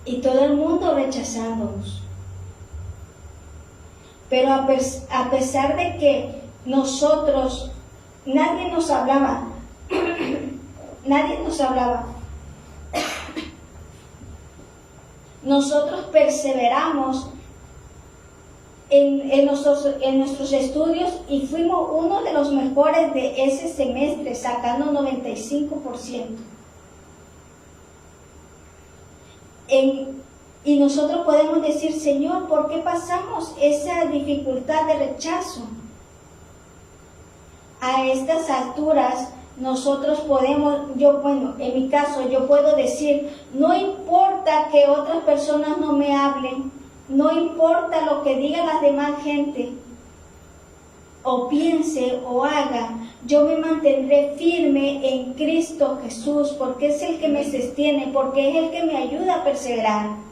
Y todo el mundo rechazándonos. Pero a pesar de que nosotros, nadie nos hablaba, nosotros perseveramos en nuestros estudios y fuimos uno de los mejores de ese semestre, sacando 95%. Y nosotros podemos decir, Señor, ¿por qué pasamos esa dificultad de rechazo? A estas alturas, nosotros podemos, en mi caso, yo puedo decir, no importa que otras personas no me hablen, no importa lo que digan las demás gente, o piense o haga, yo me mantendré firme en Cristo Jesús, porque es el que me sostiene, porque es el que me ayuda a perseverar.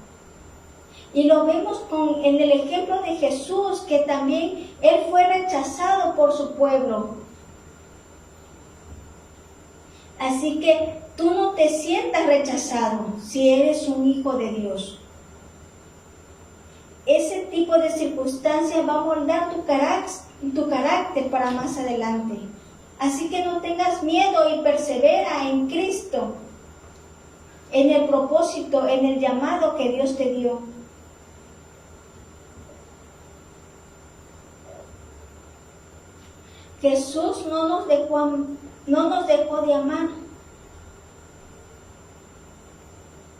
Y lo vemos en el ejemplo de Jesús, que también Él fue rechazado por su pueblo. Así que tú no te sientas rechazado si eres un hijo de Dios. ese tipo de circunstancias va a moldar tu carácter para más adelante. Así que no tengas miedo y persevera en Cristo, en el propósito, en el llamado que Dios te dio. Jesús no nos dejó de amar.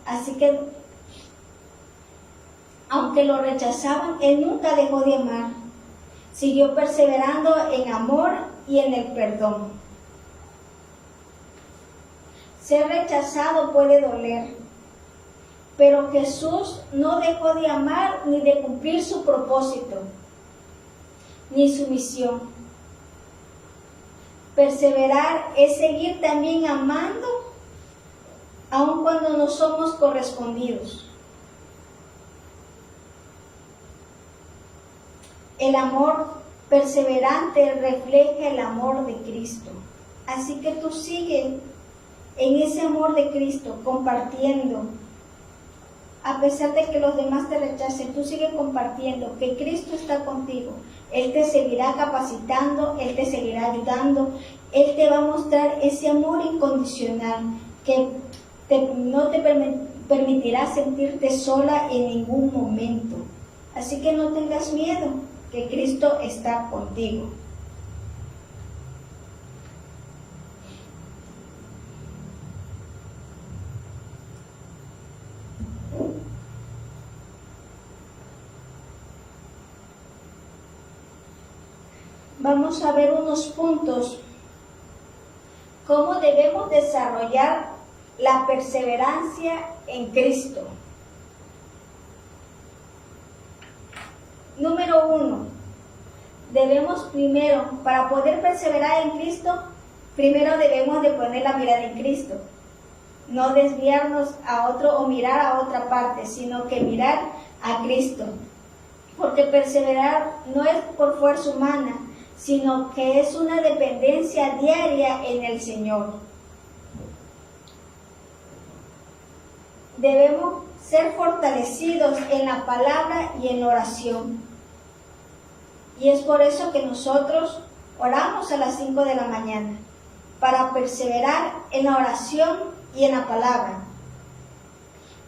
Así que, aunque lo rechazaban, Él nunca dejó de amar. Siguió perseverando en amor y en el perdón. Ser rechazado puede doler, pero Jesús no dejó de amar ni de cumplir su propósito, ni su misión. Perseverar es seguir también amando, aun cuando no somos correspondidos. El amor perseverante refleja el amor de Cristo. Así que tú sigue en ese amor de Cristo, compartiendo. A pesar de que los demás te rechacen, tú sigue compartiendo que Cristo está contigo. Él te seguirá capacitando, Él te seguirá ayudando, Él te va a mostrar ese amor incondicional que no te permitirá sentirte sola en ningún momento. Así que no tengas miedo, que Cristo está contigo. Vamos a ver unos puntos, cómo debemos desarrollar la perseverancia en Cristo. Número 1, debemos primero, para poder perseverar en Cristo, primero debemos de poner la mirada en Cristo. No desviarnos a otro o mirar a otra parte, sino que mirar a Cristo. Porque perseverar no es por fuerza humana, sino que es una dependencia diaria en el Señor. Debemos ser fortalecidos en la palabra y en la oración. Y es por eso que nosotros oramos a las 5 de la mañana, para perseverar en la oración y en la palabra.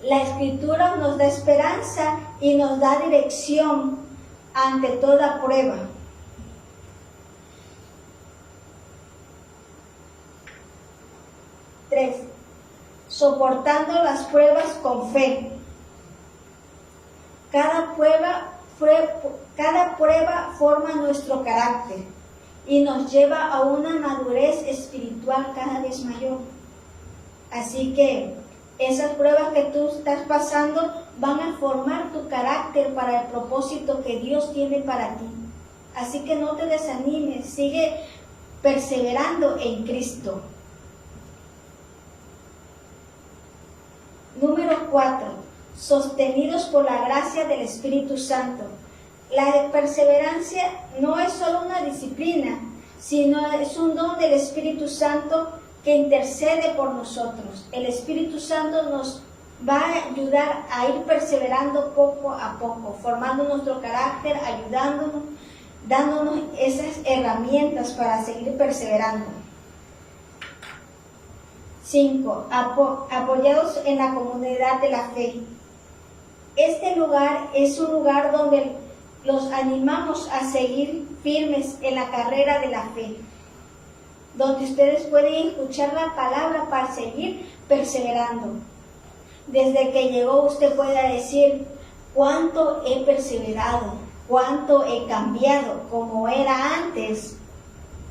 La Escritura nos da esperanza y nos da dirección ante toda prueba. Soportando las pruebas con fe. Cada prueba forma nuestro carácter y nos lleva a una madurez espiritual cada vez mayor. Así que esas pruebas que tú estás pasando van a formar tu carácter para el propósito que Dios tiene para ti. Así que no te desanimes, sigue perseverando en Cristo. Número 4. Sostenidos por la gracia del Espíritu Santo. La perseverancia no es solo una disciplina, sino es un don del Espíritu Santo que intercede por nosotros. El Espíritu Santo nos va a ayudar a ir perseverando poco a poco, formando nuestro carácter, ayudándonos, dándonos esas herramientas para seguir perseverando. 5. Apoyados en la comunidad de la fe. Este lugar es un lugar donde los animamos a seguir firmes en la carrera de la fe, donde ustedes pueden escuchar la palabra para seguir perseverando. Desde que llegó usted pueda decir: cuánto he perseverado, cuánto he cambiado, como era antes,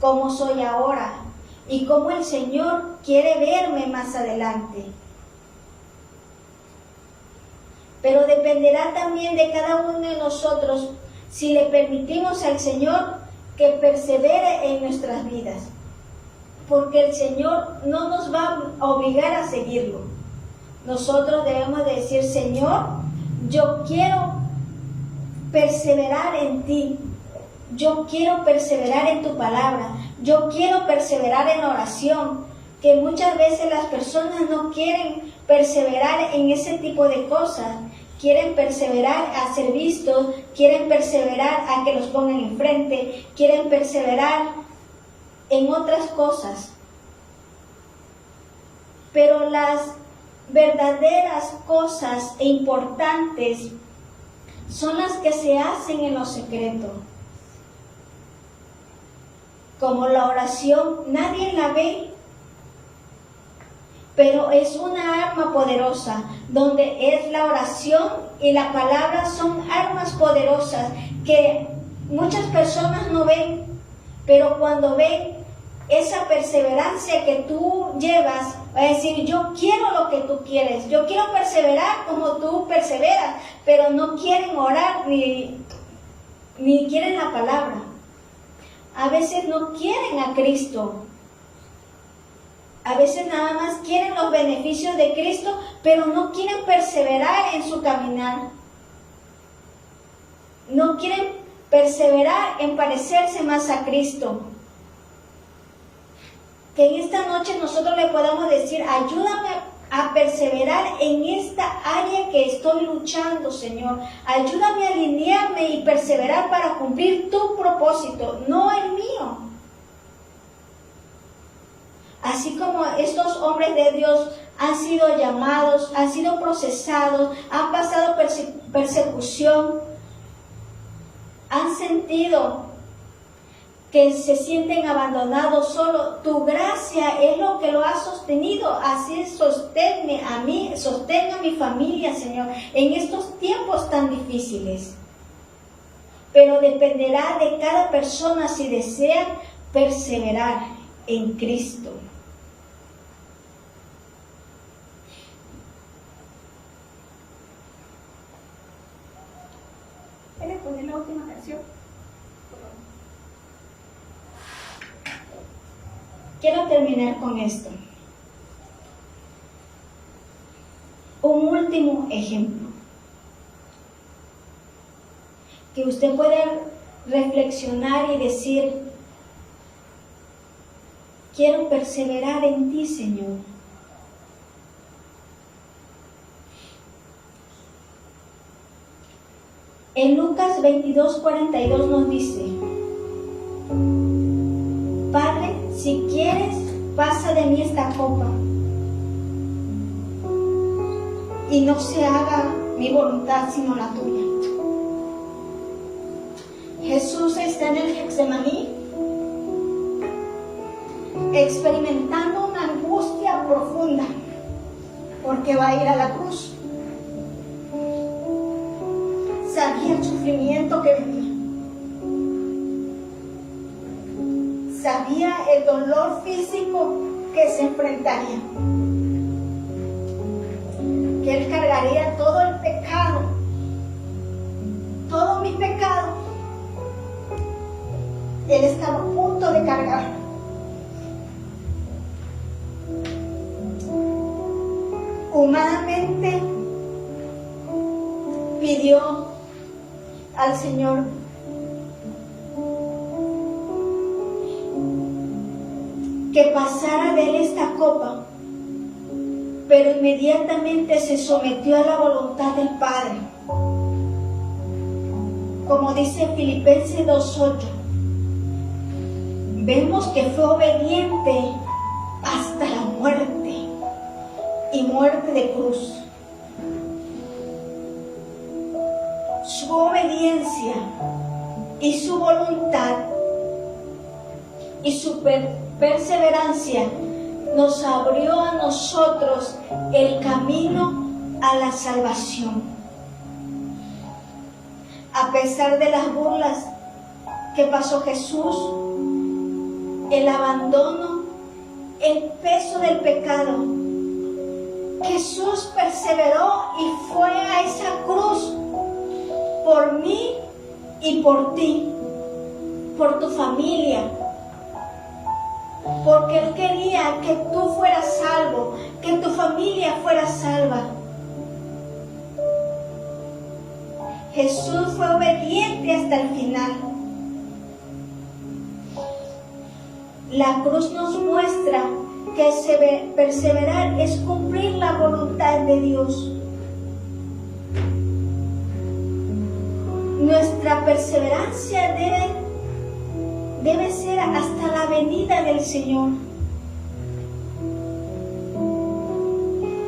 como soy ahora, y cómo el Señor quiere verme más adelante. Pero dependerá también de cada uno de nosotros si le permitimos al Señor que persevere en nuestras vidas. Porque el Señor no nos va a obligar a seguirlo. Nosotros debemos decir: Señor, yo quiero perseverar en ti. Yo quiero perseverar en tu palabra. Yo quiero perseverar en la oración. Que muchas veces las personas no quieren perseverar en ese tipo de cosas. quieren perseverar a ser vistos, quieren perseverar a que los pongan enfrente, quieren perseverar en otras cosas. Pero las verdaderas cosas e importantes son las que se hacen en lo secreto. Como la oración, nadie la ve, pero es una arma poderosa, donde es la oración y la palabra son armas poderosas que muchas personas no ven, pero cuando ven esa perseverancia que tú llevas, va a decir, yo quiero lo que tú quieres, yo quiero perseverar como tú perseveras, pero no quieren orar ni quieren la palabra. A veces no quieren a Cristo. A veces nada más quieren los beneficios de Cristo, pero no quieren perseverar en su caminar. No quieren perseverar en parecerse más a Cristo. Que en esta noche nosotros le podamos decir, ayúdame a perseverar en esta área que estoy luchando, Señor. Ayúdame a alinearme y perseverar para cumplir tu propósito, no el mío. Así como estos hombres de Dios han sido llamados, han sido procesados, han pasado persecución, han sentido que se sienten abandonados solo, tu gracia es lo que lo ha sostenido. Así sosténme a mí, sostén a mi familia, Señor, en estos tiempos tan difíciles. Pero dependerá de cada persona si desea perseverar en Cristo. ¿Puedes poner la última canción? Quiero terminar con esto. Un último ejemplo. Que usted pueda reflexionar y decir, quiero perseverar en ti, Señor. En Lucas 22:42 nos dice, Padre, si quieres, pasa de mí esta copa y no se haga mi voluntad sino la tuya. Jesús está en el Getsemaní experimentando una angustia profunda porque va a ir a la cruz. Sabía el sufrimiento que venía. Sabía el dolor físico que se enfrentaría. Que Él cargaría todo el pecado, todo mi pecado. Él estaba a punto de cargarlo. Humanamente pidió al Señor que pasara de él esta copa, pero inmediatamente se sometió a la voluntad del Padre. Como dice Filipenses 2:8, vemos que fue obediente hasta la muerte y muerte de cruz. Su obediencia y su voluntad y su perseverancia nos abrió a nosotros el camino a la salvación. A pesar de las burlas que pasó Jesús, el abandono, el peso del pecado, Jesús perseveró y fue a esa cruz por mí y por ti, por tu familia, porque Él quería que tú fueras salvo, que tu familia fuera salva. Jesús fue obediente hasta el final. La cruz nos muestra que perseverar es cumplir la voluntad de Dios. nuestra perseverancia debe ser hasta la venida del Señor.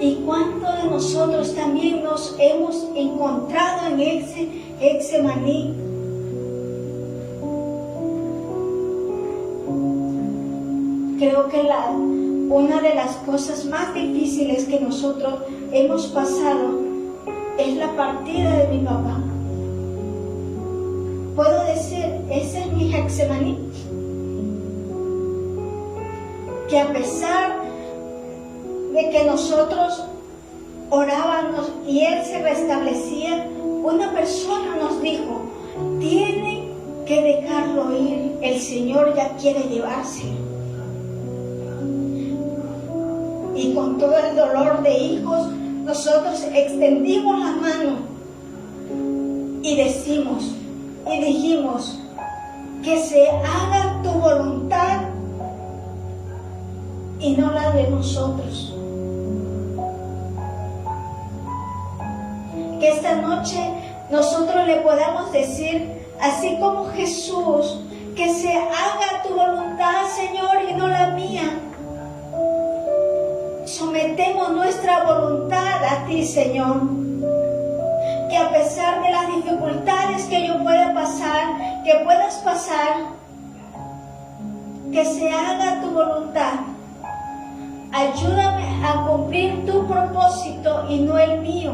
¿Y cuántos de nosotros también nos hemos encontrado en ese Getsemaní? Creo que una de las cosas más difíciles que nosotros hemos pasado es la partida de mi papá. Puedo decir, ese es mi Getsemaní. Que a pesar de que nosotros orábamos y Él se restablecía, una persona nos dijo, tienen que dejarlo ir, el Señor ya quiere llevarse. Y con todo el dolor de hijos, nosotros extendimos la mano y dijimos, que se haga tu voluntad y no la de nosotros. Que esta noche nosotros le podamos decir, así como Jesús, que se haga tu voluntad, Señor, y no la mía. Sometemos nuestra voluntad a ti, Señor. Que a pesar de las dificultades que yo pueda pasar, que puedas pasar, que se haga tu voluntad. Ayúdame a cumplir tu propósito y no el mío.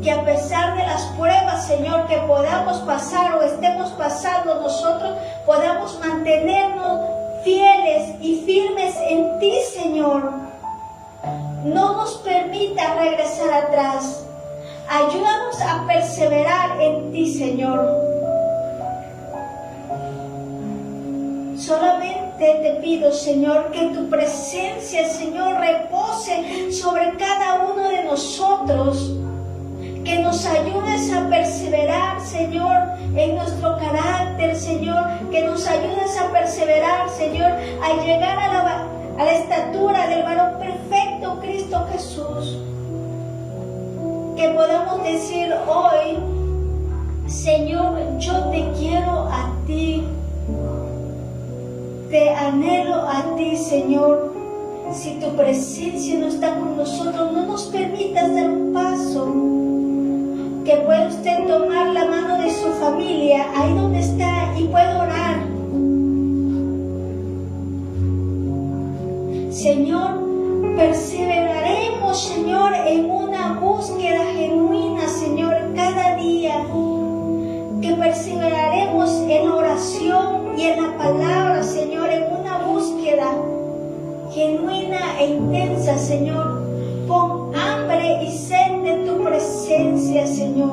Que a pesar de las pruebas, Señor, que podamos pasar o estemos pasando, nosotros podamos mantenernos fieles y firmes en ti, Señor. No nos permita regresar atrás. Ayúdanos a perseverar en ti, Señor. Solamente te pido, Señor, que tu presencia, Señor, repose sobre cada uno de nosotros. Que nos ayudes a perseverar, Señor, en nuestro carácter, Señor. Que nos ayudes a perseverar, Señor, a llegar a la estatura del varón perfecto, Cristo Jesús. Que podamos decir hoy, Señor, yo te quiero a ti. Te anhelo a ti, Señor. Si tu presencia no está con nosotros, no nos permitas dar un paso. Que pueda usted tomar la mano de su familia, ahí donde está, y pueda orar. Señor, perseveraremos, Señor, en una búsqueda genuina, Señor, cada día. Que perseveraremos en la oración y en la palabra, Señor, en una búsqueda genuina e intensa, Señor. Con hambre y sed de tu presencia, Señor.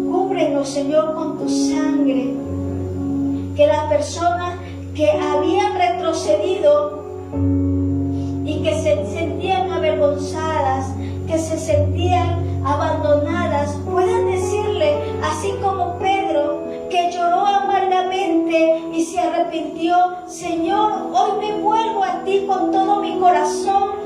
Cúbrenos, Señor, con tu sangre. Que las personas que habían retrocedido y que se sentían avergonzadas, que se sentían abandonadas, puedan decirle, así como Pedro, que lloró amargamente y se arrepintió, Señor, hoy me vuelvo a ti con todo mi corazón.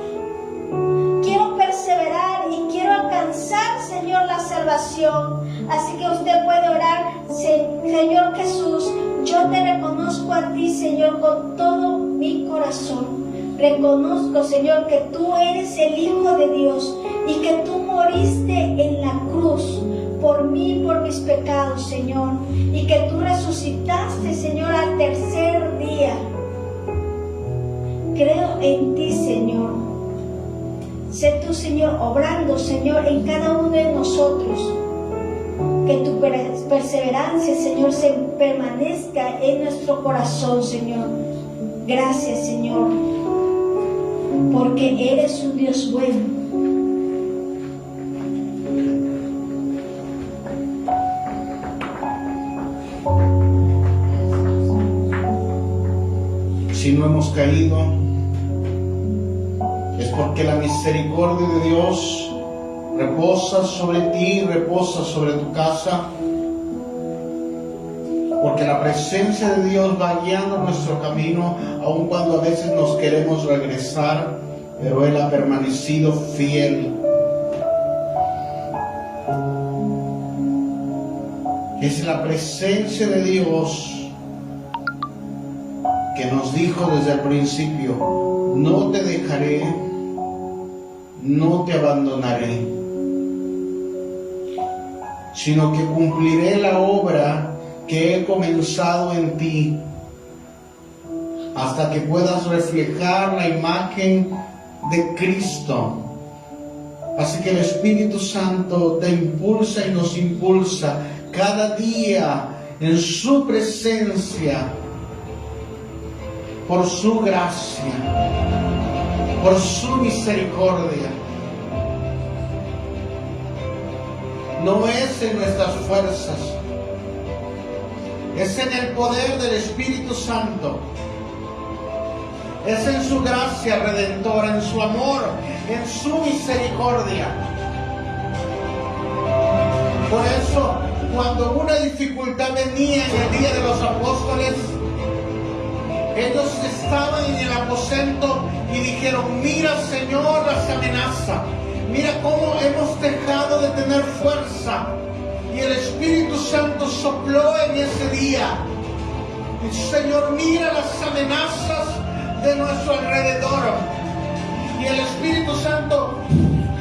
Quiero perseverar y quiero alcanzar, Señor, la salvación. Así que usted puede orar, Señor Jesús, yo te reconozco a ti, Señor, con todo mi corazón. Reconozco, Señor, que tú eres el Hijo de Dios y que tú moriste en la cruz por mí y por mis pecados, Señor. Y que tú resucitaste, Señor, al tercer día. Creo en ti, Señor. Sé tú, Señor, obrando, Señor, en cada uno de nosotros. Que tu perseverancia, Señor, se permanezca en nuestro corazón, Señor. Gracias, Señor, porque eres un Dios bueno. Si no hemos caído, es porque la misericordia de Dios reposa sobre ti, reposa sobre tu casa, porque la presencia de Dios va guiando nuestro camino, aun cuando a veces nos queremos regresar, pero Él ha permanecido fiel. Es la presencia de Dios que nos dijo desde el principio: no te dejaré, no te abandonaré, sino que cumpliré la obra que he comenzado en ti, hasta que puedas reflejar la imagen de Cristo. Así que el Espíritu Santo te impulsa y nos impulsa cada día en su presencia, por su gracia, por su misericordia. No es en nuestras fuerzas, es en el poder del Espíritu Santo. Es en su gracia redentora, en su amor, en su misericordia. Por eso, cuando una dificultad venía en el día de los apóstoles, ellos estaban en el aposento y dijeron: mira, Señor, las amenazas. Mira cómo hemos dejado de tener fuerza. Y el Espíritu Santo sopló en ese día. Y Señor, mira las amenazas de nuestro alrededor. Y el Espíritu Santo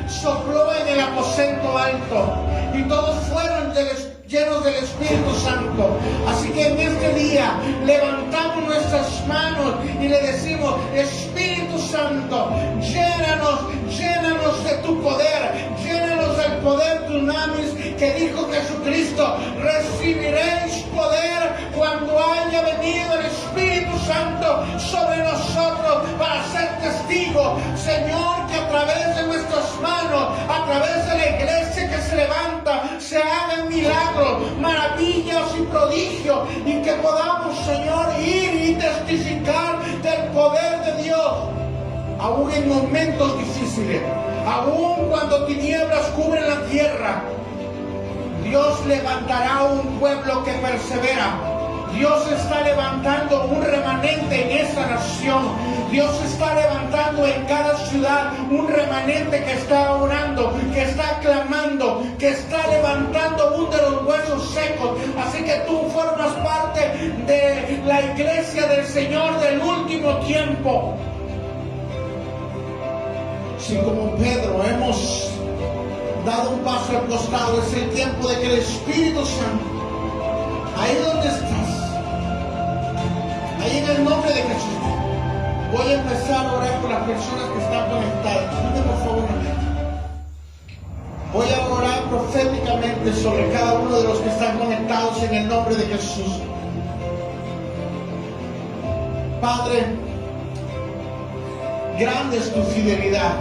sopló en el aposento alto. Y todos fueron llenos del Espíritu Santo. Así que en este día levantamos nuestras manos y le decimos: Espíritu Santo, llénanos de tu poder, llénanos del poder dunamis que dijo Jesucristo: recibiréis poder cuando haya venido el Espíritu Santo sobre nosotros para ser testigos. Señor, que a través de nuestras manos, a través de la iglesia que se levanta, se hagan milagros, maravillas y prodigios, y que podamos, Señor, ir y testificar del poder de Dios, aún en momentos difíciles, aún cuando tinieblas cubren la tierra. Dios levantará un pueblo que persevera. Dios está levantando un remanente en esta nación. Dios está levantando en cada ciudad un remanente que está orando, que está clamando, que está levantando un de los huesos secos. Así que tú formas parte de la iglesia del Señor del último tiempo. Si como Pedro hemos dado un paso al costado, es el tiempo de que el Espíritu Santo, ahí donde estás, ahí en el nombre de Jesús, voy a empezar a orar por las personas que están conectadas. Dime por favor. Voy a orar proféticamente sobre cada uno de los que están conectados en el nombre de Jesús. Padre, grande es tu fidelidad.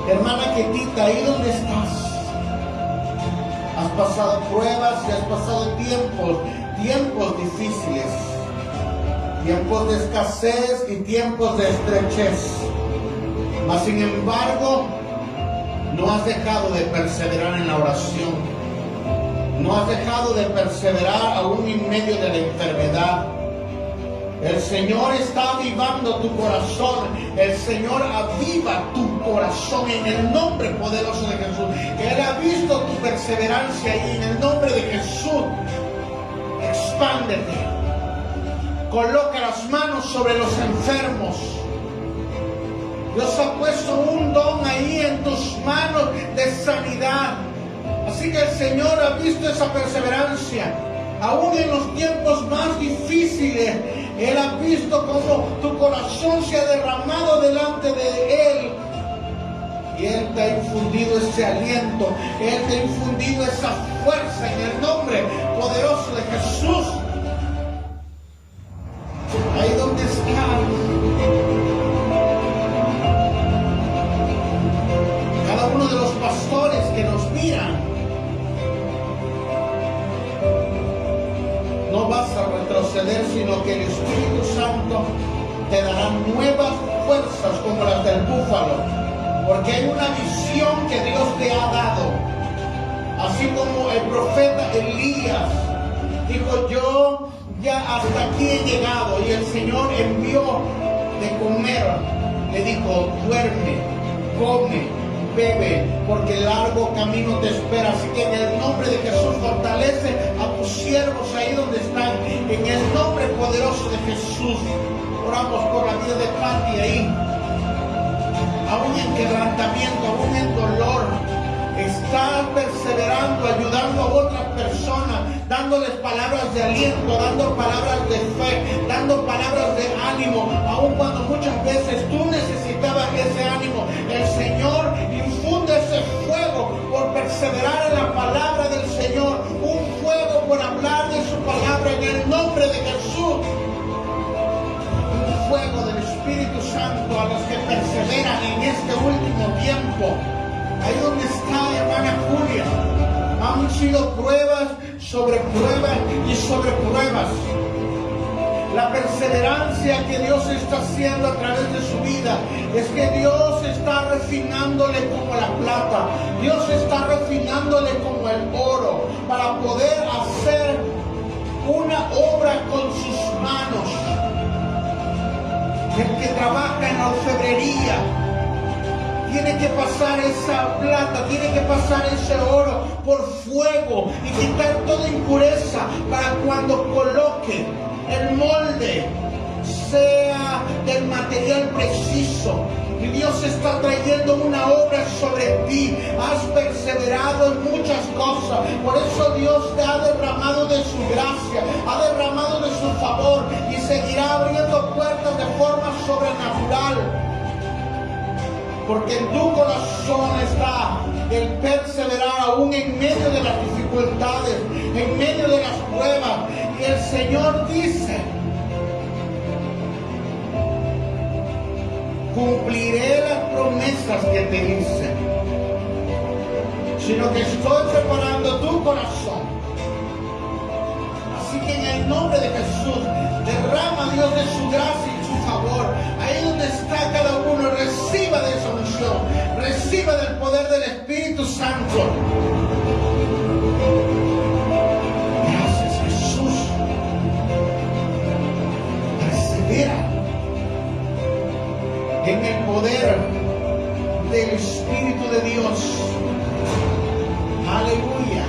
Hermana Ketita, ahí donde estás, has pasado pruebas y has pasado tiempos difíciles, tiempos de escasez y tiempos de estrechez. Mas sin embargo, no has dejado de perseverar en la oración. No has dejado de perseverar aún en medio de la enfermedad. El Señor está avivando tu corazón. El Señor aviva tu corazón en el nombre poderoso de Jesús. Él ha visto tu perseverancia y en el nombre de Jesús, expándete. Coloca las manos sobre los enfermos. Dios ha puesto un don ahí en tus manos de sanidad. Así que el Señor ha visto esa perseverancia. Aún en los tiempos más difíciles, Él ha visto cómo tu corazón se ha derramado delante de Él. Y Él te ha infundido ese aliento. Él te ha infundido esa fuerza en el nombre poderoso de Jesús. Ahí donde estás, cada uno de los pastores que nos miran, no vas a retroceder, sino que el Espíritu Santo te dará nuevas fuerzas como las del búfalo, porque hay una visión que Dios te ha dado. Así como el profeta Elías dijo: yo ya hasta aquí he llegado, y el Señor envió de comer, le dijo, duerme, come, bebe, porque largo camino te espera. Así que en el nombre de Jesús fortalece a tus siervos ahí donde están. En el nombre poderoso de Jesús oramos por la vida de Pati ahí, aún en quebrantamiento, aún en dolor. Está perseverando, ayudando a otras personas, dándoles palabras de aliento, dando palabras de fe, dando palabras de ánimo, aun cuando muchas veces tú necesitabas ese ánimo. El Señor infunde ese fuego por perseverar en la palabra del Señor, un fuego por hablar de su palabra en el nombre de Jesús. Un fuego del Espíritu Santo a los que perseveran en este último tiempo. Ahí donde está hermana Julia, han sido pruebas sobre pruebas y sobre pruebas. La perseverancia que Dios está haciendo a través de su vida es que Dios está refinándole como la plata, Dios está refinándole como el oro para poder hacer una obra con sus manos. El que trabaja en la orfebrería tiene que pasar esa plata, tiene que pasar ese oro por fuego y quitar toda impureza para cuando coloque el molde sea del material preciso. Y Dios está trayendo una obra sobre ti. Has perseverado en muchas cosas. Por eso Dios te ha derramado de su gracia, ha derramado de su favor y seguirá abriendo puertas de forma sobrenatural. Porque en tu corazón está el perseverar aún en medio de las dificultades, en medio de las pruebas. Y el Señor dice, cumpliré las promesas que te hice, sino que estoy preparando tu corazón. Así que en el nombre de Jesús, derrama Dios de su gracia y su favor. Ahí donde está cada uno, reciba de esa unción, reciba del poder del Espíritu Santo. Gracias, Jesús. Persevera en el poder del Espíritu de Dios. Aleluya.